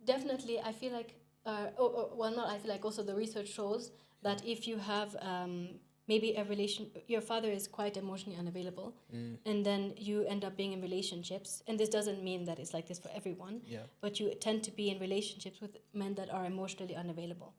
definitely. I feel like, I feel like also the research shows that if you have maybe your father is quite emotionally unavailable, and then you end up being in relationships, and this doesn't mean that it's like this for everyone, but you tend to be in relationships with men that are emotionally unavailable.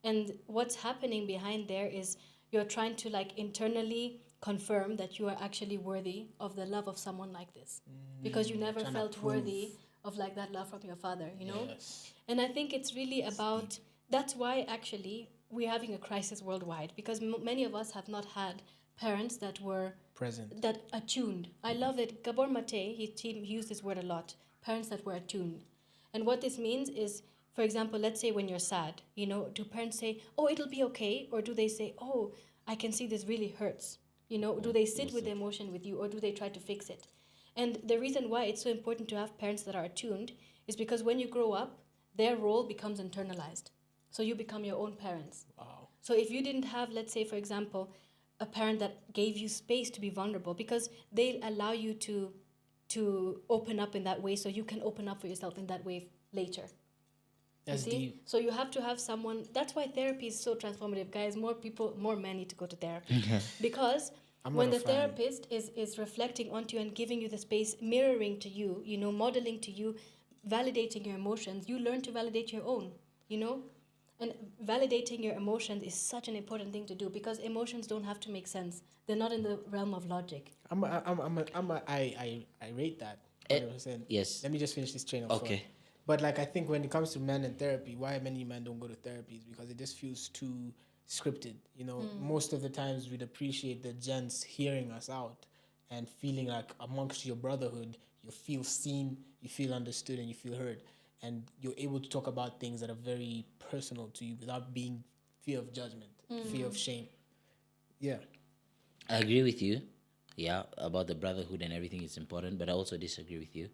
And what's happening behind there is you're trying to like internally confirm that you are actually worthy of the love of someone like this, because you never felt worthy of like that love from your father, you know? Yes. And I think it's really about, that's why actually we're having a crisis worldwide, because many of us have not had parents that were present, that attuned. I love it. Gabor Mate, he used this word a lot, parents that were attuned. And what this means is, for example, let's say when you're sad, you know, do parents say, oh, it'll be okay? Or do they say, oh, I can see this really hurts? You know, do they sit with the emotion with you, or do they try to fix it? And the reason why it's so important to have parents that are attuned is because when you grow up, their role becomes internalized. So you become your own parents. Wow. So if you didn't have, let's say, for example, a parent that gave you space to be vulnerable, because they allow you to open up in that way, so you can open up for yourself in that way later. You That's see? deep. So you have to have someone. That's why therapy is so transformative, guys. More men need to go to therapy. Because I'm when not a the fan. therapist is reflecting onto you and giving you the space, mirroring to you, modeling to you, validating your emotions, you learn to validate your own, And validating your emotions is such an important thing to do because emotions don't have to make sense. They're not in the realm of logic. I rate that 100%. Yes. Let me just finish this train of thought. Okay. But like I think when it comes to men and therapy, why many men don't go to therapy is because it just feels too scripted. Most of the times we'd appreciate the gents hearing us out and feeling like amongst your brotherhood, you feel seen, you feel understood, and you feel heard. And you're able to talk about things that are very personal to you without being fear of judgment, fear of shame. Yeah. I agree with you. Yeah, about the brotherhood and everything is important, but I also disagree with you.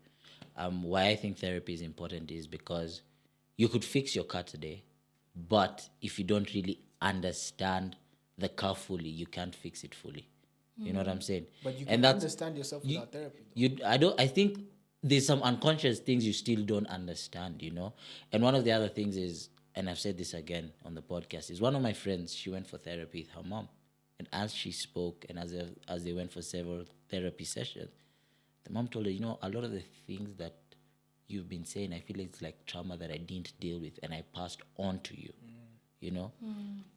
Why I think therapy is important is because you could fix your car today, but if you don't really understand the car fully, you can't fix it fully. You know what I'm saying? But you And can understand yourself without therapy, though. I think there's some unconscious things you still don't understand, And one of the other things is, and I've said this again on the podcast, is one of my friends, she went for therapy with her mom. And as she spoke and as they went for several therapy sessions, the mom told her, a lot of the things that you've been saying, I feel it's like trauma that I didn't deal with and I passed on to you,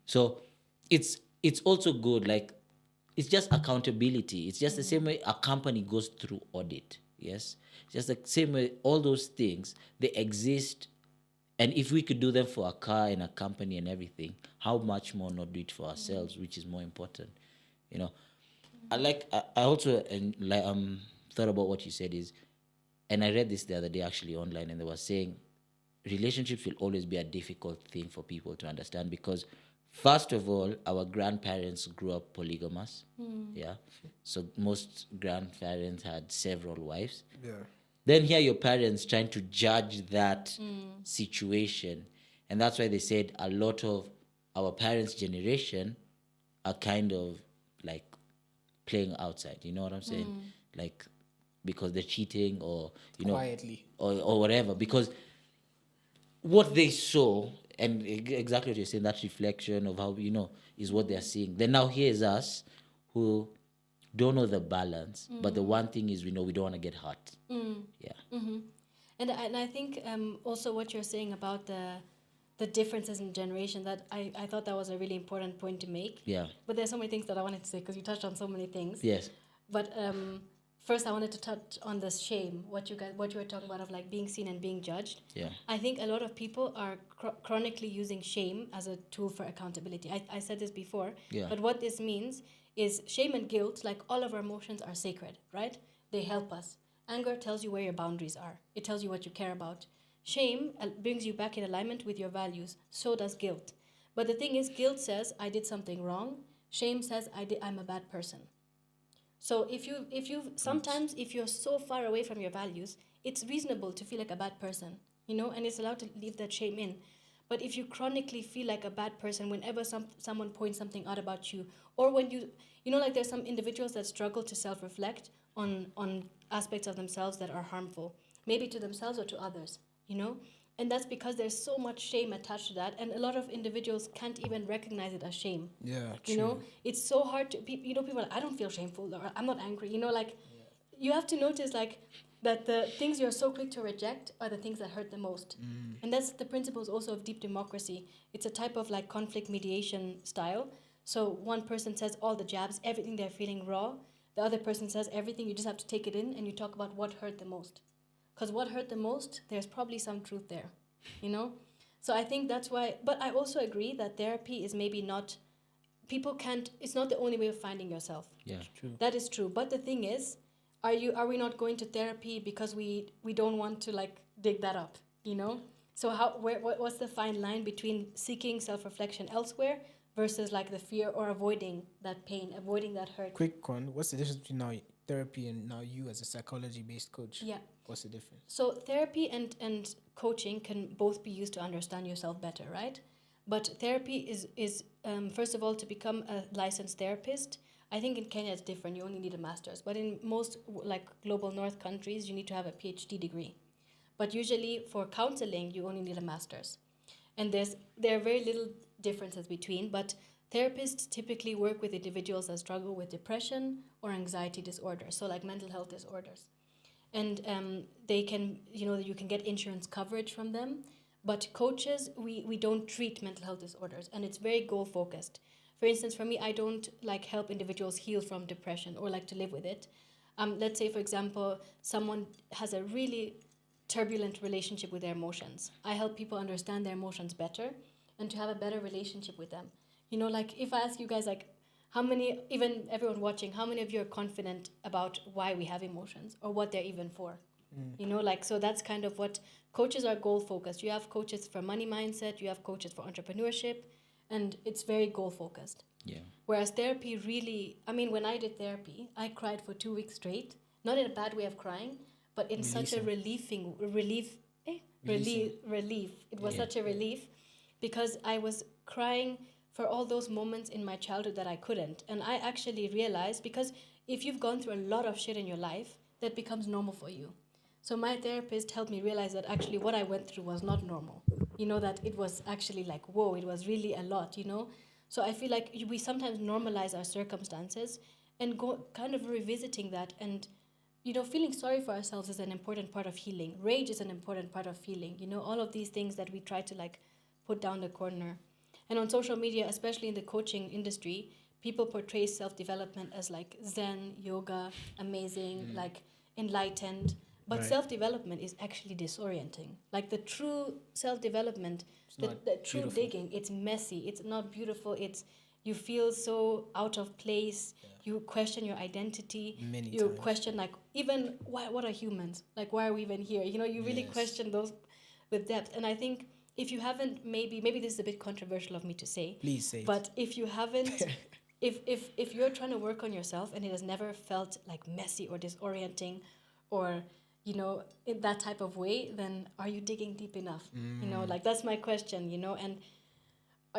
So it's also good, like, it's just accountability. It's just the same way a company goes through audit, yes? It's just the same way all those things, they exist. And if we could do them for a car and a company and everything, how much more not do it for ourselves, which is more important, I also thought about what you said is, and I read this the other day actually online, and they were saying relationships will always be a difficult thing for people to understand because, first of all, our grandparents grew up polygamous, yeah. So most grandparents had several wives. Yeah. Then here your parents trying to judge that situation. And that's why they said a lot of our parents' generation are kind of like playing outside. You know what I'm saying? Like, because they're cheating or, Quietly. or whatever. Because what they saw, and exactly what you're saying, that reflection of how, is what they're seeing. Then now here's us who don't know the balance, but the one thing is we know we don't want to get hurt. Yeah. And I think also what you're saying about the differences in generation, that I thought that was a really important point to make. Yeah. But there's so many things that I wanted to say because you touched on so many things. Yes. But first I wanted to touch on this shame, what you were talking about of like being seen and being judged. Yeah. I think a lot of people are chronically using shame as a tool for accountability. I said this before. Yeah. But what this means is shame and guilt, like all of our emotions are sacred, right? They help us. Anger tells you where your boundaries are. It tells you what you care about. Shame brings you back in alignment with your values. So does guilt. But the thing is, guilt says, I did something wrong. Shame says, I'm a bad person. So if you're so far away from your values, it's reasonable to feel like a bad person, and it's allowed to leave that shame in. But if you chronically feel like a bad person whenever someone points something out about you, or when like there's some individuals that struggle to self-reflect on aspects of themselves that are harmful, maybe to themselves or to others, and that's because there's so much shame attached to that, and a lot of individuals can't even recognize it as shame. Yeah, true. It's so hard to people are like, I don't feel shameful, or I'm not angry, you have to notice like that the things you're so quick to reject are the things that hurt the most. And that's the principles also of deep democracy. It's a type of like conflict mediation style. So one person says all the jabs, everything they're feeling raw. The other person says everything, you just have to take it in and you talk about what hurt the most. Because what hurt the most, there's probably some truth there, So I think that's why, but I also agree that therapy is maybe not, it's not the only way of finding yourself. Yeah. True. That is true. But the thing is, are we not going to therapy because we don't want to like dig that up, So what's the fine line between seeking self-reflection elsewhere versus like the fear or avoiding that pain, avoiding that hurt? Quick one. What's the difference between now therapy and now you as a psychology-based coach? Yeah. What's the difference? So therapy and coaching can both be used to understand yourself better, right? But therapy is first of all, to become a licensed therapist. I think in Kenya it's different. You only need a master's. But in most like global north countries, you need to have a PhD degree. But usually for counseling, you only need a master's. And there are very little differences between, but therapists typically work with individuals that struggle with depression or anxiety disorders, so like mental health disorders. And they can, you can get insurance coverage from them. But coaches, we don't treat mental health disorders, and it's very goal focused. For instance, for me, I don't like help individuals heal from depression or like to live with it. Let's say, for example, someone has a really turbulent relationship with their emotions. I help people understand their emotions better and to have a better relationship with them. Like if I ask you guys, like, how many, even everyone watching, how many of you are confident about why we have emotions or what they're even for? So that's kind of what coaches are goal focused. You have coaches for money mindset, you have coaches for entrepreneurship, and it's very goal focused. Yeah. Whereas therapy really, when I did therapy, I cried for 2 weeks straight, not in a bad way of crying, but in such a relief. It was such a relief because I was crying for all those moments in my childhood that I couldn't. And I actually realized, because if you've gone through a lot of shit in your life, that becomes normal for you. So my therapist helped me realize that actually what I went through was not normal. That it was actually like, whoa, it was really a lot, So I feel like we sometimes normalize our circumstances and go kind of revisiting that, and feeling sorry for ourselves is an important part of healing. Rage is an important part of healing. All of these things that we try to like put down the corner. And on social media, especially in the coaching industry, people portray self-development as like Zen, yoga, amazing, like enlightened. But self-development is actually disorienting. Like the true self-development, the true beautiful. Digging, it's messy. It's not beautiful. You feel so out of place. Yeah. You question your identity. You times. Question like, even what are humans? Like, why are we even here? You really question those with depth. And I think if you haven't, maybe this is a bit controversial of me to say. Please say. But if you haven't, if you're trying to work on yourself and it has never felt like messy or disorienting, or in that type of way, then are you digging deep enough? Like that's my question, and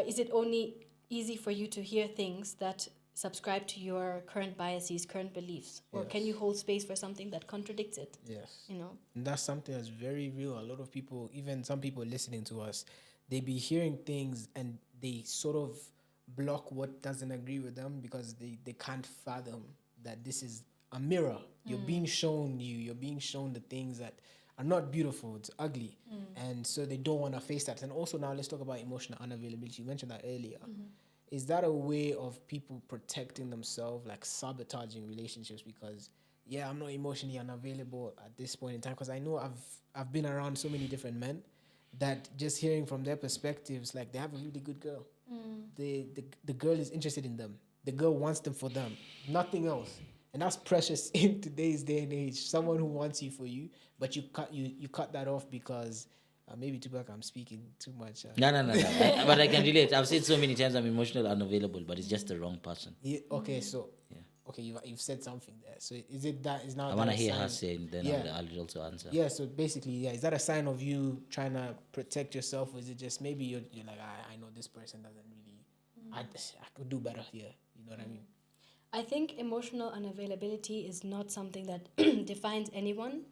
is it only easy for you to hear things that subscribe to your current biases, current beliefs, or can you hold space for something that contradicts it? Yes. And that's something that's very real. A lot of people, even some people listening to us, they be hearing things and they sort of block what doesn't agree with them because they can't fathom that this is a mirror. You're being shown you're being shown the things that are not beautiful, it's ugly. And so they don't want to face that. And also now let's talk about emotional unavailability. You mentioned that earlier. Is that a way of people protecting themselves, like sabotaging relationships? Because I'm not emotionally unavailable at this point in time, because I know I've been around so many different men that just hearing from their perspectives, like they have a really good girl. The girl is interested in them. The girl wants them for them, nothing else. And that's precious in today's day and age. Someone who wants you for you, but you cut that off because maybe Tupac, I'm speaking too much. No. But I can relate. I've said so many times I'm emotional unavailable, but it's just the wrong person. Okay, so you've said something there. So is it that is now? I want to hear her saying, then I'll also answer. Yeah. So basically, is that a sign of you trying to protect yourself, or is it just maybe you're like, I know this person doesn't really. I could do better here. You know what I mean? I think emotional unavailability is not something that defines anyone.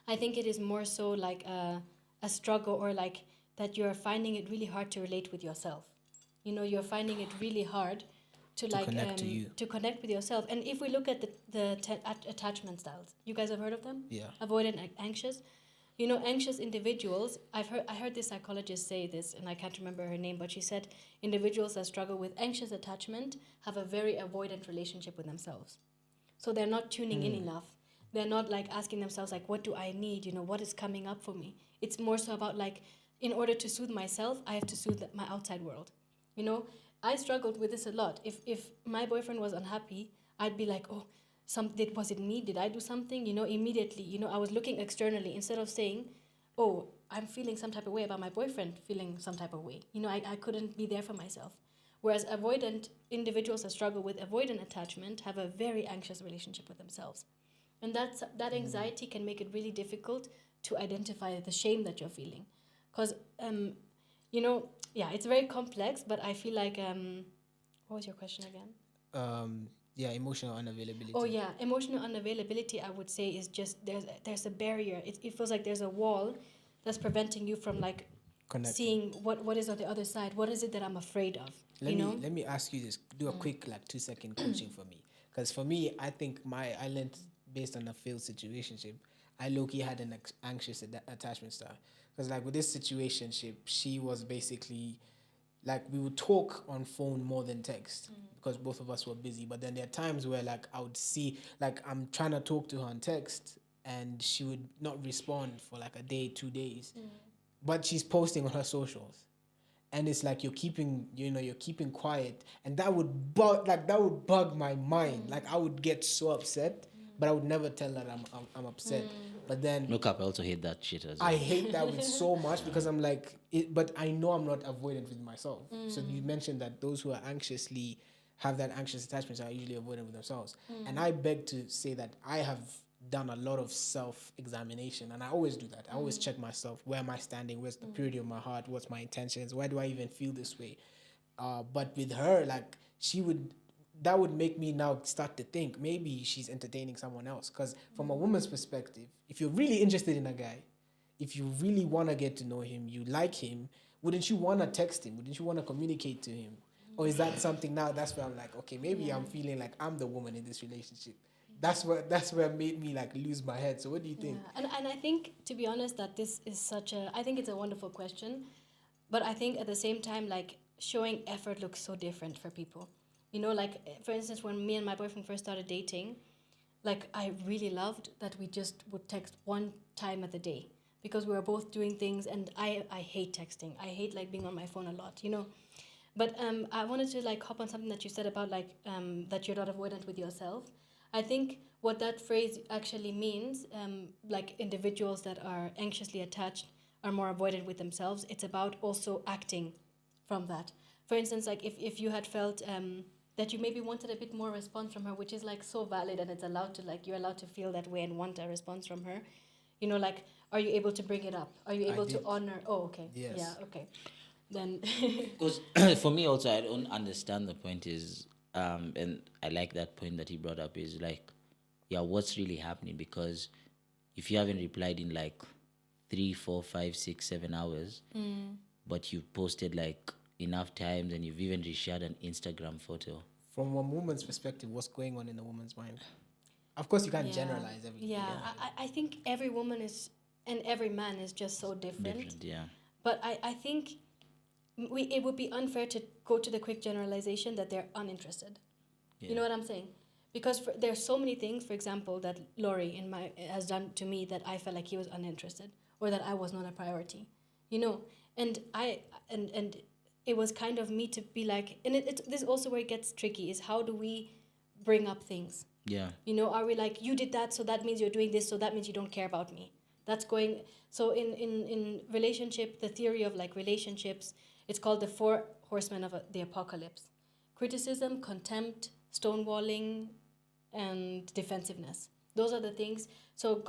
I think it is more so like a struggle, or like that you're finding it really hard to relate with yourself. You're finding it really hard to connect with yourself. And if we look at the attachment styles, you guys have heard of them? Yeah. Avoidant and anxious. Anxious individuals, I heard this psychologist say this, and I can't remember her name, but she said individuals that struggle with anxious attachment have a very avoidant relationship with themselves. So they're not tuning in enough. They're not like asking themselves like, what do I need? What is coming up for me? It's more so about like, in order to soothe myself, I have to soothe my outside world. I struggled with this a lot. If my boyfriend was unhappy, I'd be like, oh, was it me? Did I do something? Immediately, I was looking externally instead of saying, oh, I'm feeling some type of way about my boyfriend feeling some type of way. I couldn't be there for myself. Whereas avoidant individuals that struggle with avoidant attachment have a very anxious relationship with themselves. And that anxiety can make it really difficult to identify the shame that you're feeling. Because, it's very complex, but I feel like, what was your question again? Emotional unavailability. Oh yeah, emotional unavailability, I would say, is just there's a barrier. It feels like there's a wall that's preventing you from like Connecting. seeing what is on the other side. What is it that I'm afraid of? Let me ask you this. Do a quick 2-second coaching for me, because for me, I think I learned based on a failed situationship. I low-key had an anxious attachment style, because with this situationship, she was basically we would talk on phone more than text because both of us were busy. But then there are times where I would see I'm trying to talk to her on text and she would not respond for a day, 2 days, but she's posting on her socials. And it's you're keeping quiet, and that would bug my mind. I would get so upset, but I would never tell her I'm upset. But then look up, I also hate that shit as well. I hate that with so much, because I'm but I know I'm not avoidant with myself. So you mentioned that those who are have that anxious attachment are usually avoidant with themselves. And I beg to say that I have done a lot of self-examination, and I always do that. I always check myself. Where am I standing? Where's the purity of my heart? What's my intentions? Why do I even feel this way? But with her, that would make me now start to think maybe she's entertaining someone else. Because from a woman's perspective, if you're really interested in a guy, if you really want to get to know him, you like him, wouldn't you want to text him? Wouldn't you want to communicate to him? Or is that something now that's where I'm okay, maybe I'm feeling like I'm the woman in this relationship? That's where it made me lose my head. So what do you think? Yeah. And I think, to be honest, that this is I think it's a wonderful question, but I think at the same time, showing effort looks so different for people. For instance, when me and my boyfriend first started dating, I really loved that we just would text one time at the day, because we were both doing things, and I hate texting. I hate being on my phone a lot, But I wanted to hop on something that you said about that you're not avoidant with yourself. I think what that phrase actually means, individuals that are anxiously attached are more avoidant with themselves. It's about also acting from that. For instance, if you had felt that you maybe wanted a bit more response from her, which is so valid, and it's allowed to you're allowed to feel that way and want a response from her. Are you able to bring it up? Are you able to honor? Oh, okay. Yes. Yeah. Okay. Then. Because for me also, I don't understand the point is, and I like that point that he brought up is what's really happening? Because if you haven't replied in 3, 4, 5, 6, 7 hours, but you've posted enough times, and you've even reshared an Instagram photo. From a woman's perspective, what's going on in a woman's mind? Of course, you can't generalize everything. Yeah, I think every woman is, and every man is just so different. Yeah. But I think it would be unfair to go to the quick generalization that they're uninterested. Yeah. You know what I'm saying? Because there's so many things, for example, that Laurie has done to me that I felt like he was uninterested, or that I was not a priority. And it was kind of me to be and this is also where it gets tricky, is how do we bring up things? Yeah. Are we you did that, so that means you're doing this, so that means you don't care about me. That's going, so in relationship, the theory of relationships, it's called the 4 Horsemen of the Apocalypse. Criticism, contempt, stonewalling, and defensiveness. Those are the things. So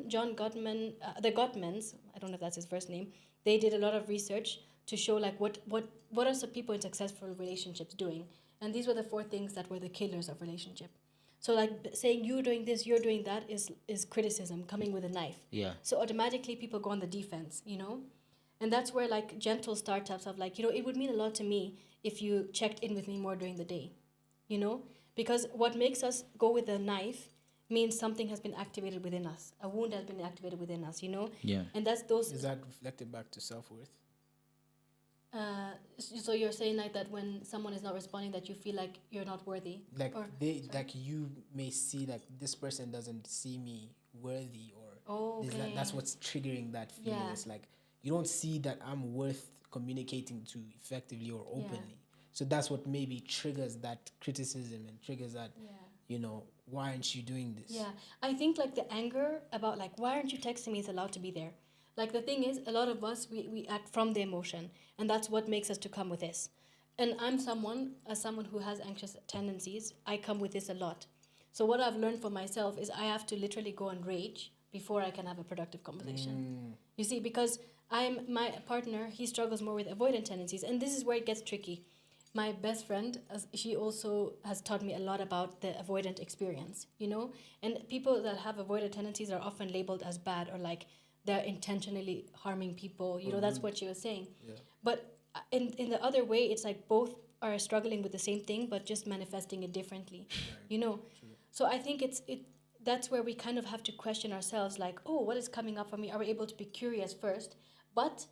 John Gottman, the Gottmans, I don't know if that's his first name, they did a lot of research to show what are some people in successful relationships doing. And these were the 4 things that were the killers of relationship. So saying you're doing this, you're doing that is criticism, coming with a knife. Yeah. So automatically people go on the defense, And that's where gentle startups of it would mean a lot to me if you checked in with me more during the day, Because what makes us go with a knife means something has been activated within us. A wound has been activated within us, Yeah. And that's those. Is that reflected back to self-worth? So you're saying that when someone is not responding, that you feel like you're not worthy? You may see this person doesn't see me worthy, or that's what's triggering that feeling. Yeah. It's you don't see that I'm worth communicating to effectively or openly. Yeah. So that's what maybe triggers that criticism and triggers that, why aren't you doing this? Yeah, I think the anger about why aren't you texting me is allowed to be there. The thing is, a lot of us, we act from the emotion, and that's what makes us to come with this. And I'm someone who has anxious tendencies, I come with this a lot. So what I've learned for myself is I have to literally go and rage before I can have a productive conversation. You see, because my partner, he struggles more with avoidant tendencies, and this is where it gets tricky. My best friend, she also has taught me a lot about the avoidant experience, And people that have avoidant tendencies are often labeled as bad, or they're intentionally harming people. You know, that's what she was saying. Yeah. But in the other way, it's like both are struggling with the same thing, but just manifesting it differently. You know, so I think that's where we kind of have to question ourselves, like, oh, what is coming up for me? Are we able to be curious first? But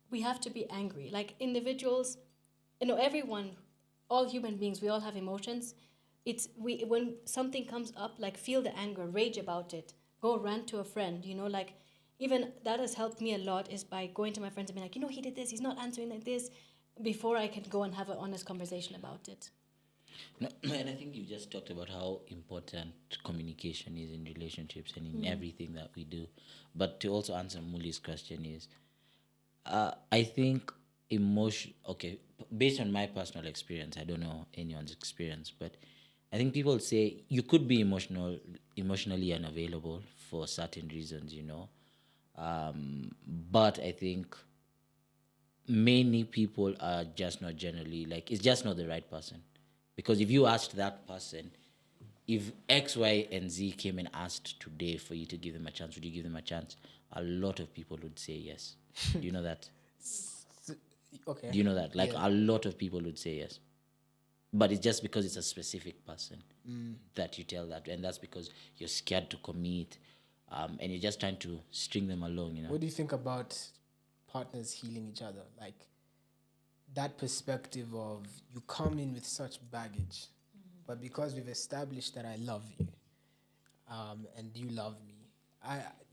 we have to be angry. Like individuals, you know, everyone, all human beings, we all have emotions. When something comes up, like feel the anger, rage about it, go rant to a friend, you know, like even that has helped me a lot is by going to my friends and being like, you know, he did this, he's not answering like this, before I can go and have an honest conversation about it. No, and I think you just talked about how important communication is in relationships and in everything that we do. But to also answer Muli's question is, I think based on my personal experience, I don't know anyone's experience, but I think people say you could be emotionally unavailable for certain reasons, you know. But I think many people are just not generally, like, it's just not the right person. Because if you asked that person, if X, Y, and Z came and asked today for you to give them a chance, would you give them a chance? A lot of people would say yes. Do you know that? Okay. Do you know that? Like, a lot of people would say yes. But it's just because it's a specific person that you tell that. And that's because you're scared to commit. And you're just trying to string them along, you know? What do you think about partners healing each other? Like that perspective of you come in with such baggage, but because we've established that I love you, and you love me,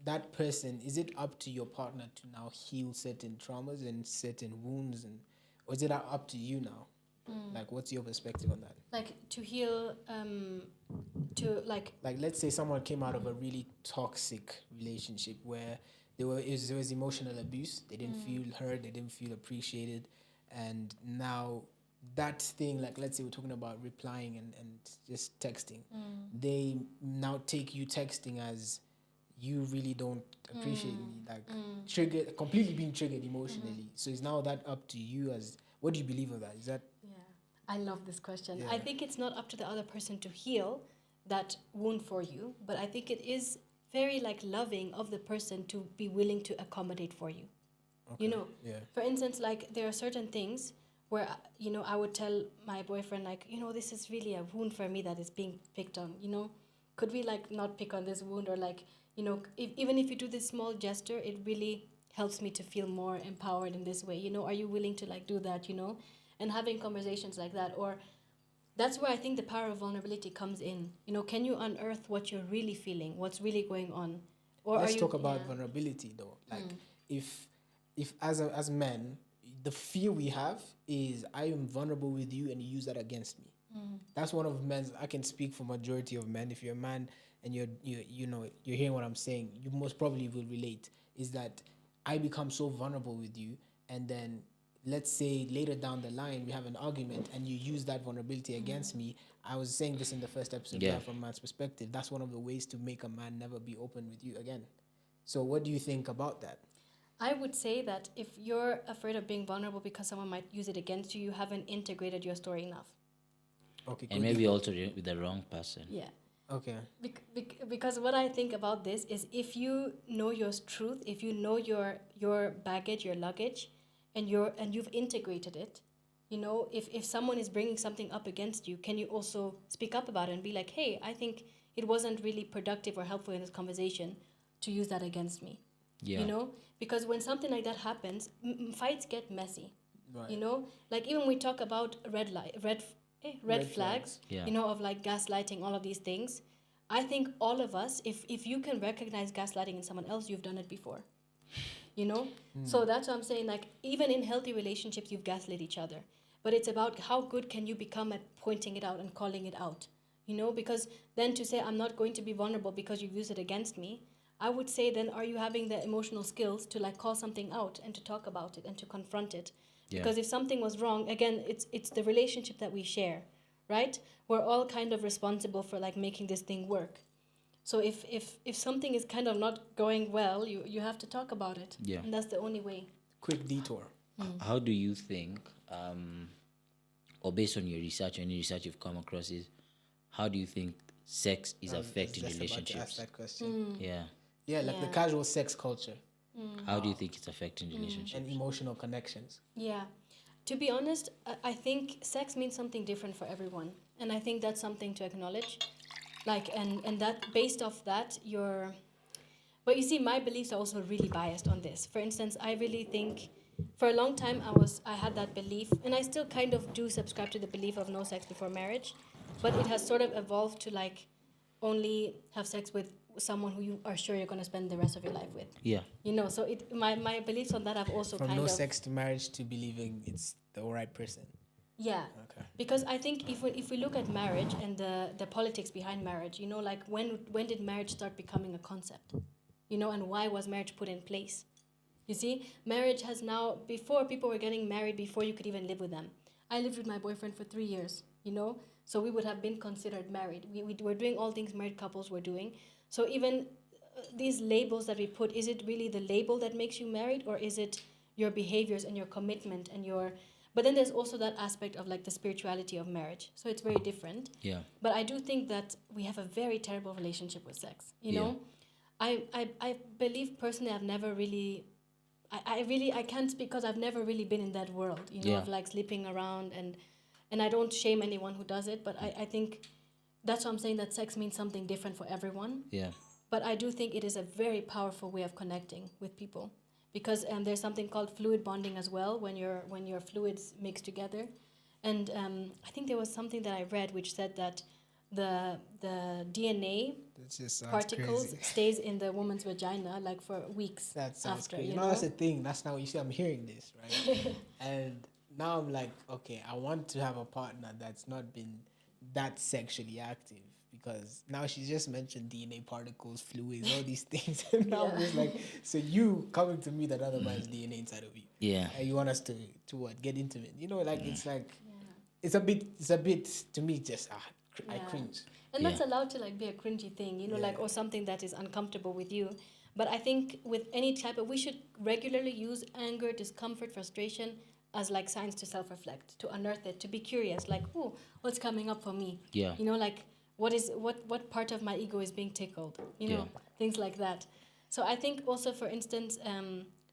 that person, is it up to your partner to now heal certain traumas and certain wounds, or is it up to you now? Like, what's your perspective on that? Like to heal, like let's say someone came out of a really toxic relationship where there was emotional abuse. They didn't feel heard. They didn't feel appreciated. And now that thing, like let's say we're talking about replying and just texting, they now take you texting as you really don't appreciate me, like completely being triggered emotionally. So is now that up to you? As what do you believe of that? Is that? I love this question. Yeah. I think it's not up to the other person to heal that wound for you, but I think it is very like loving of the person to be willing to accommodate for you. Okay. You know, Yeah. for instance, like there are certain things where, you know, I would tell my boyfriend, like, you know, this is really a wound for me that is being picked on, you know, could we like not pick on this wound, or like, you know, even if you do this small gesture, it really helps me to feel more empowered in this way, you know, are you willing to like do that, you know, and having conversations like that. Or that's where I think the power of vulnerability comes in, you know, can you unearth what you're really feeling, what's really going on? Or Let's talk about vulnerability though. Like if as men, the fear we have is I am vulnerable with you and you use that against me. That's one of men's. I can speak for majority of men. If you're a man and you're hearing what I'm saying, you most probably will relate. Is that I become so vulnerable with you, and then let's say later down the line we have an argument and you use that vulnerability against me. I was saying this in the first episode from a man's perspective. That's one of the ways to make a man never be open with you again. So what do you think about that? I would say that if you're afraid of being vulnerable because someone might use it against you, you haven't integrated your story enough. Okay. And maybe also with the wrong person. Yeah. Okay. Because what I think about this is, if you know your truth, if you know your baggage, your luggage, and you've integrated it, you know, if someone is bringing something up against you, can you also speak up about it and be like, hey, I think it wasn't really productive or helpful in this conversation to use that against me. Yeah. You know, because when something like that happens, fights get messy. Right. You know, like even we talk about red flags. Yeah. You know, of like gaslighting, all of these things. I think all of us, if you can recognize gaslighting in someone else, you've done it before. You know, so that's what I'm saying. Like even in healthy relationships, you've gaslit each other, but it's about how good can you become at pointing it out and calling it out. You know, because then to say I'm not going to be vulnerable because you use it against me, I would say then are you having the emotional skills to like call something out and to talk about it and to confront it? Yeah. Because if something was wrong, again, it's the relationship that we share, right? We're all kind of responsible for like making this thing work. So if something is kind of not going well, you have to talk about it. Yeah. And that's the only way. Quick detour. How do you think, or based on your research, any research you've come across, is how do you think sex is affecting Just about to ask relationships? that question. Yeah. Yeah, like the Yeah. casual sex culture. How do you think it's affecting relationships? and emotional connections. Yeah. To be honest, I think sex means something different for everyone. And I think that's something to acknowledge. Like, and that based off that, but you see, my beliefs are also really biased on this. For instance, I really think for a long time I had that belief, and I still kind of do subscribe to the belief of no sex before marriage, but it has sort of evolved to like only have sex with someone who you are sure you're going to spend the rest of your life with. Yeah. So my beliefs on that have also From kind no of sex to marriage to believing it's the right person. yeah. Okay. Because I think if we look at marriage and the politics behind marriage, like when did marriage start becoming a concept? And why was marriage put in place? You see, marriage has now, before people were getting married before you could even live with them. I lived with my boyfriend for 3 years, so we would have been considered married. We were doing all things married couples were doing. So even these labels that we put, is it really the label that makes you married, or is it your behaviors and your commitment and but then there's also that aspect of like the spirituality of marriage. So it's very different. Yeah. But I do think that we have a very terrible relationship with sex, know? I believe personally I've never really I can't speak because I've never really been in that world, of like sleeping around and I don't shame anyone who does it, but I think that's why I'm saying that sex means something different for everyone. Yeah. But I do think it is a very powerful way of connecting with people because there's something called fluid bonding as well when your fluids mix together, and I think there was something that I read which said that the DNA particles crazy. stays in the woman's vagina like for weeks That sounds after. crazy. That's the thing. That's now you see I'm hearing this, right? And now I'm like, okay, I want to have a partner that's not been that sexually active because now she just mentioned DNA particles, fluids, all these things. And now I'm just like, so you coming to me that other man's DNA inside of you. Yeah. And you want us to what? Get intimate. It's like it's a bit to me just I cringe. And that's allowed to like be a cringy thing, like or something that is uncomfortable with you. But I think with any type we should regularly use anger, discomfort, frustration as like signs to self-reflect, to unearth it, to be curious, like, oh, what's coming up for me? Yeah. Like what part of my ego is being tickled? Things like that. So I think also, for instance,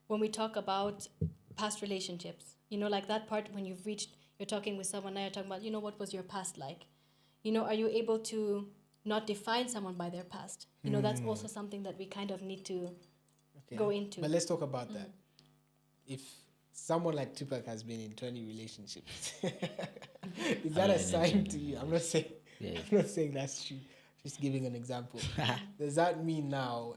when we talk about past relationships, like that part when you're talking with someone, now you're talking about, what was your past like? Are you able to not define someone by their past? That's also something that we kind of need to go into. But let's talk about that. If someone like Tupac has been in 20 relationships, is that a sign to you? I'm not saying that's true. Just giving an example. Does that mean now,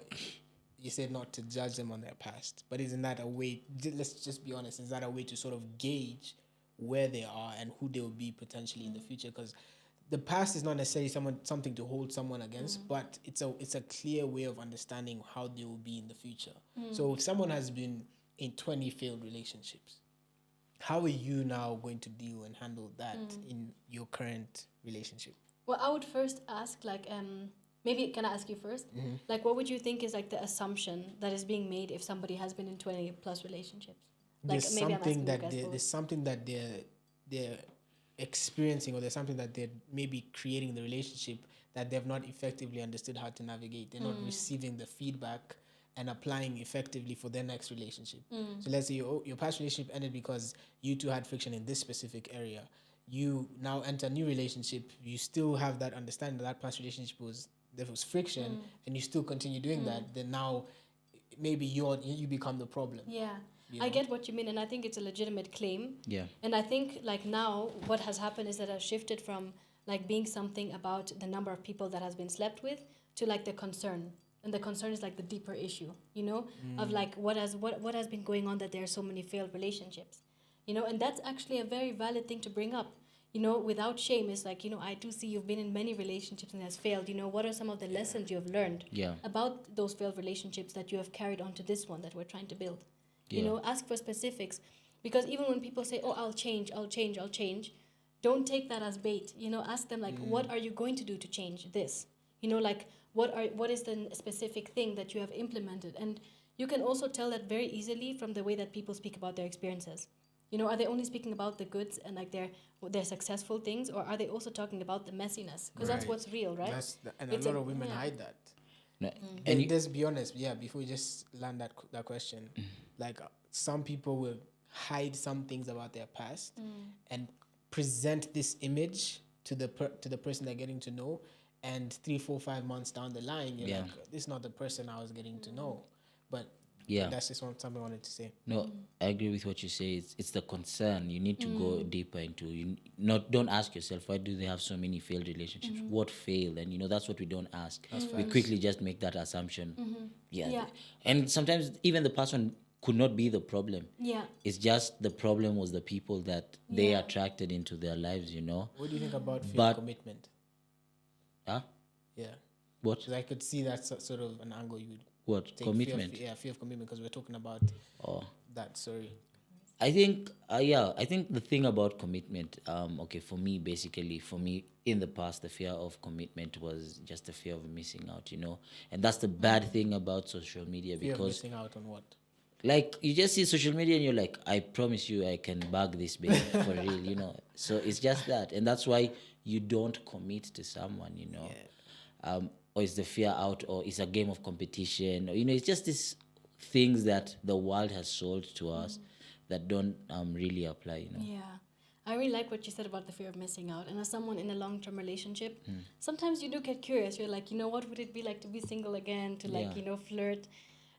you said not to judge them on their past, but isn't that a way, let's just be honest, is that a way to sort of gauge where they are and who they will be potentially in the future? Because the past is not necessarily something to hold someone against, but it's a clear way of understanding how they will be in the future. So if someone has been in 20 failed relationships, how are you now going to deal and handle that in your current relationship? Well, I would first ask, like, maybe can I ask you first? Like, what would you think is like the assumption that is being made if somebody has been in 20 plus relationships? Like, There's something that they're experiencing, or there's something that they're maybe creating in the relationship that they've not effectively understood how to navigate. They're not receiving the feedback and applying effectively for their next relationship. So let's say your past relationship ended because you two had friction in this specific area. You now enter a new relationship, you still have that understanding that past relationship there was friction, and you still continue doing that, then now maybe you become the problem. Yeah. I get what you mean, and I think it's a legitimate claim. Yeah. And I think like now what has happened is that I've shifted from like being something about the number of people that has been slept with to like the concern. And the concern is like the deeper issue, of like what has been going on that there are so many failed relationships. And that's actually a very valid thing to bring up, without shame. It's like, I do see you've been in many relationships and has failed. What are some of the lessons you have learned about those failed relationships that you have carried on to this one that we're trying to build? Ask for specifics, because even when people say, oh, I'll change, don't take that as bait. Ask them like, what are you going to do to change this? Like, what is the specific thing that you have implemented? And you can also tell that very easily from the way that people speak about their experiences. Are they only speaking about the goods and like their successful things, or are they also talking about the messiness? Because that's what's real, right? A lot of women hide that. No, And let's be honest, before we just land that question, like some people will hide some things about their past and present this image to the person they're getting to know, and 3, 4, 5 months down the line, you're like, this is not the person I was getting to know. But that's just something I wanted to say. No, I agree with what you say. It's the concern. You need to go deeper into. Don't ask yourself, why do they have so many failed relationships? What failed? And that's what we don't ask. We quickly just make that assumption. Yeah. And sometimes even the person could not be the problem. Yeah. It's just the problem was the people that they attracted into their lives. What do you think about fear of commitment? Huh? Yeah. What? Because I could see that sort of an angle you would. What? Commitment? Fear of commitment, because we're talking about that. Sorry. I think the thing about commitment, for me in the past, the fear of commitment was just the fear of missing out, and that's the bad thing about social media, Fear because of missing out on what? Like, you just see social media and you're like, I promise you I can bag this baby for real, so it's just that, and that's why you don't commit to someone, or it's the fear out, or it's a game of competition, or it's just these things that the world has sold to us that don't really apply. Yeah, I really like what you said about the fear of missing out. And as someone in a long-term relationship, sometimes you do get curious. You're like, what would it be like to be single again, to flirt?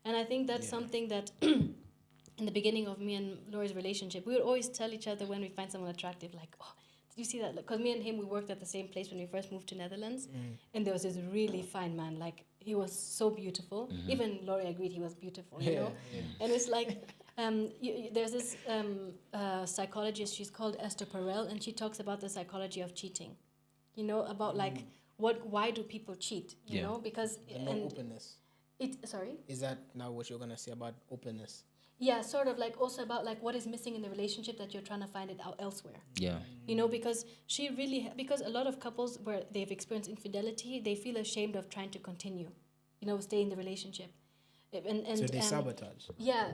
And I think that's something that in the beginning of me and Laura's relationship, we would always tell each other when we find someone attractive, like, oh, you see that? Because me and him, we worked at the same place when we first moved to Netherlands. And there was this really fine man. Like, he was so beautiful. Even Laurie agreed he was beautiful, you know? Yeah. And it's like, there's this psychologist, she's called Esther Perel, and she talks about the psychology of cheating. About like, why do people cheat? You know? Because... And openness. Sorry? Is that now what you're going to say about openness? Yeah, sort of, like, also about like what is missing in the relationship that you're trying to find it out elsewhere. Yeah. Because because a lot of couples where they've experienced infidelity, they feel ashamed of trying to continue, stay in the relationship. And so they sabotage. Yeah,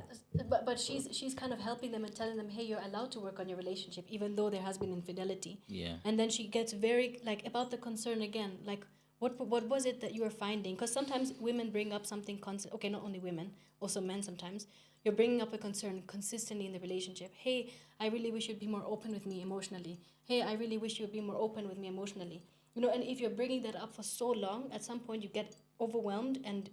but she's kind of helping them and telling them, hey, you're allowed to work on your relationship even though there has been infidelity. Yeah. And then she gets very, like, about the concern again, like, what was it that you were finding? Because sometimes women bring up something constant. Okay, not only women, also men sometimes. You're bringing up a concern consistently in the relationship. Hey, I really wish you'd be more open with me emotionally. Hey, I really wish you'd be more open with me emotionally. And if you're bringing that up for so long, at some point you get overwhelmed and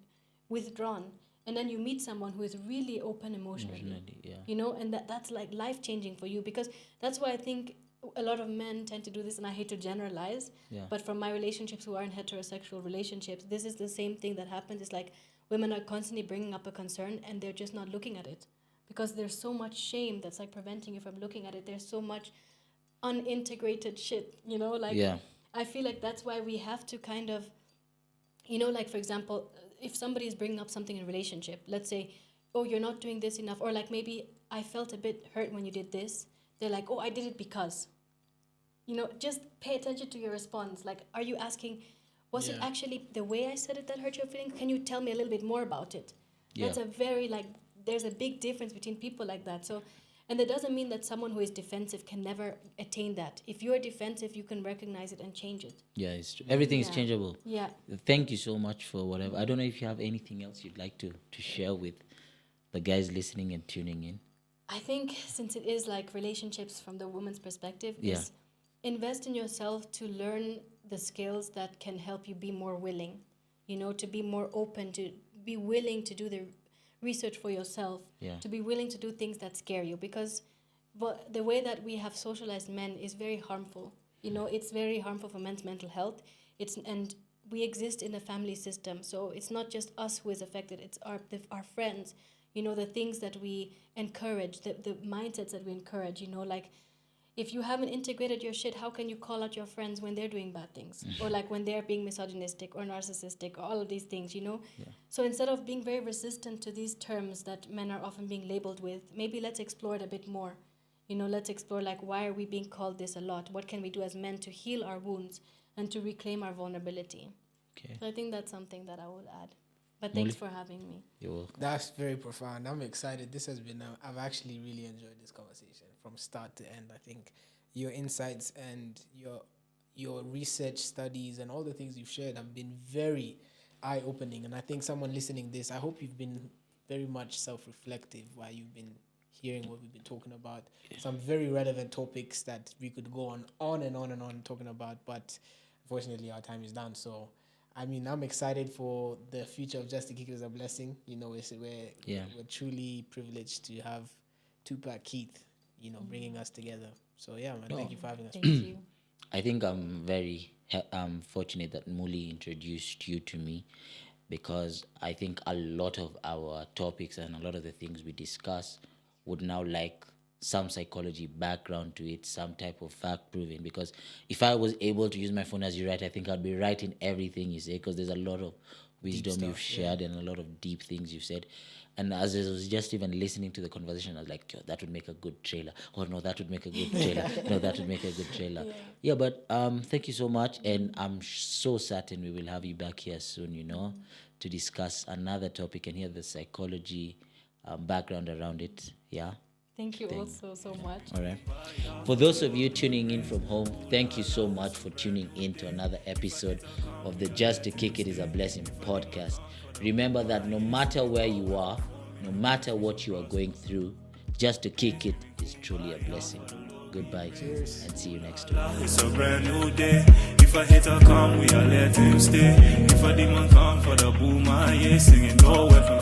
withdrawn. And then you meet someone who is really open emotionally. Yeah. And that's like life-changing for you, because that's why I think a lot of men tend to do this, and I hate to generalize, but from my relationships who are in heterosexual relationships, this is the same thing that happens. It's like women are constantly bringing up a concern and they're just not looking at it because there's so much shame that's like preventing you from looking at it. There's so much unintegrated shit, I feel like that's why we have to kind of, like, for example, if somebody is bringing up something in a relationship, let's say, oh, you're not doing this enough, or like maybe I felt a bit hurt when you did this. They're like, oh, I did it because. Just pay attention to your response. Like, are you asking, was it actually the way I said it that hurt your feelings? Can you tell me a little bit more about it? Yeah. That's a very, there's a big difference between people like that. So, and that doesn't mean that someone who is defensive can never attain that. If you're defensive, you can recognize it and change it. Yeah, it's true. Everything is changeable. Yeah. Thank you so much for whatever. I don't know if you have anything else you'd like to share with the guys listening and tuning in. I think since it is like relationships from the woman's perspective, is invest in yourself to learn the skills that can help you be more willing, to be more open, to be willing to do the research for yourself, to be willing to do things that scare you, because the way that we have socialized men is very harmful. It's very harmful for men's mental health. And we exist in a family system, so it's not just us who is affected, it's our friends. The things that we encourage, the mindsets that we encourage, like, if you haven't integrated your shit, how can you call out your friends when they're doing bad things? Or like when they're being misogynistic or narcissistic or all of these things, So instead of being very resistant to these terms that men are often being labeled with, maybe let's explore it a bit more. Let's explore, like, why are we being called this a lot? What can we do as men to heal our wounds and to reclaim our vulnerability? Okay. So I think that's something that I would add. But thanks for having me. You're welcome. That's very profound. I'm excited. This has been, I've actually really enjoyed this conversation from start to end. I think your insights and your research studies and all the things you've shared have been very eye-opening, and I think someone listening this, I hope you've been very much self-reflective while you've been hearing what we've been talking about. Some very relevant topics that we could go on and on talking about, but unfortunately our time is done. So I mean, I'm excited for the future of Just to Kick It Is a Blessing. You know, we're truly privileged to have Tupac Keith, you know, bringing us together. So yeah, man, thank you for having us. Thank you. I think I'm very fortunate that Muli introduced you to me, because I think a lot of our topics and a lot of the things we discuss would now like some psychology background to it, some type of fact proving. Because if I was able to use my phone as you write, I think I'd be writing everything you say, because there's a lot of wisdom you've shared and a lot of deep things you've said. And as I was just even listening to the conversation, I was like, yo, that would make a good trailer. Or no, that would make a good trailer. No, that would make a good trailer. Yeah, but thank you so much. And I'm so certain we will have you back here soon, you know, to discuss another topic and hear the psychology background around it. Yeah. Thank you also so much. All right. For those of you tuning in from home, thank you so much for tuning in to another episode of the Just to Kick It Is a Blessing podcast. Remember that no matter where you are, no matter what you are going through, just to kick it is truly a blessing. Goodbye. Cheers. And see you next week. It's a brand new day. If a hater come, we are let him stay. If a demon come for the boomer, yeah, singing, go away from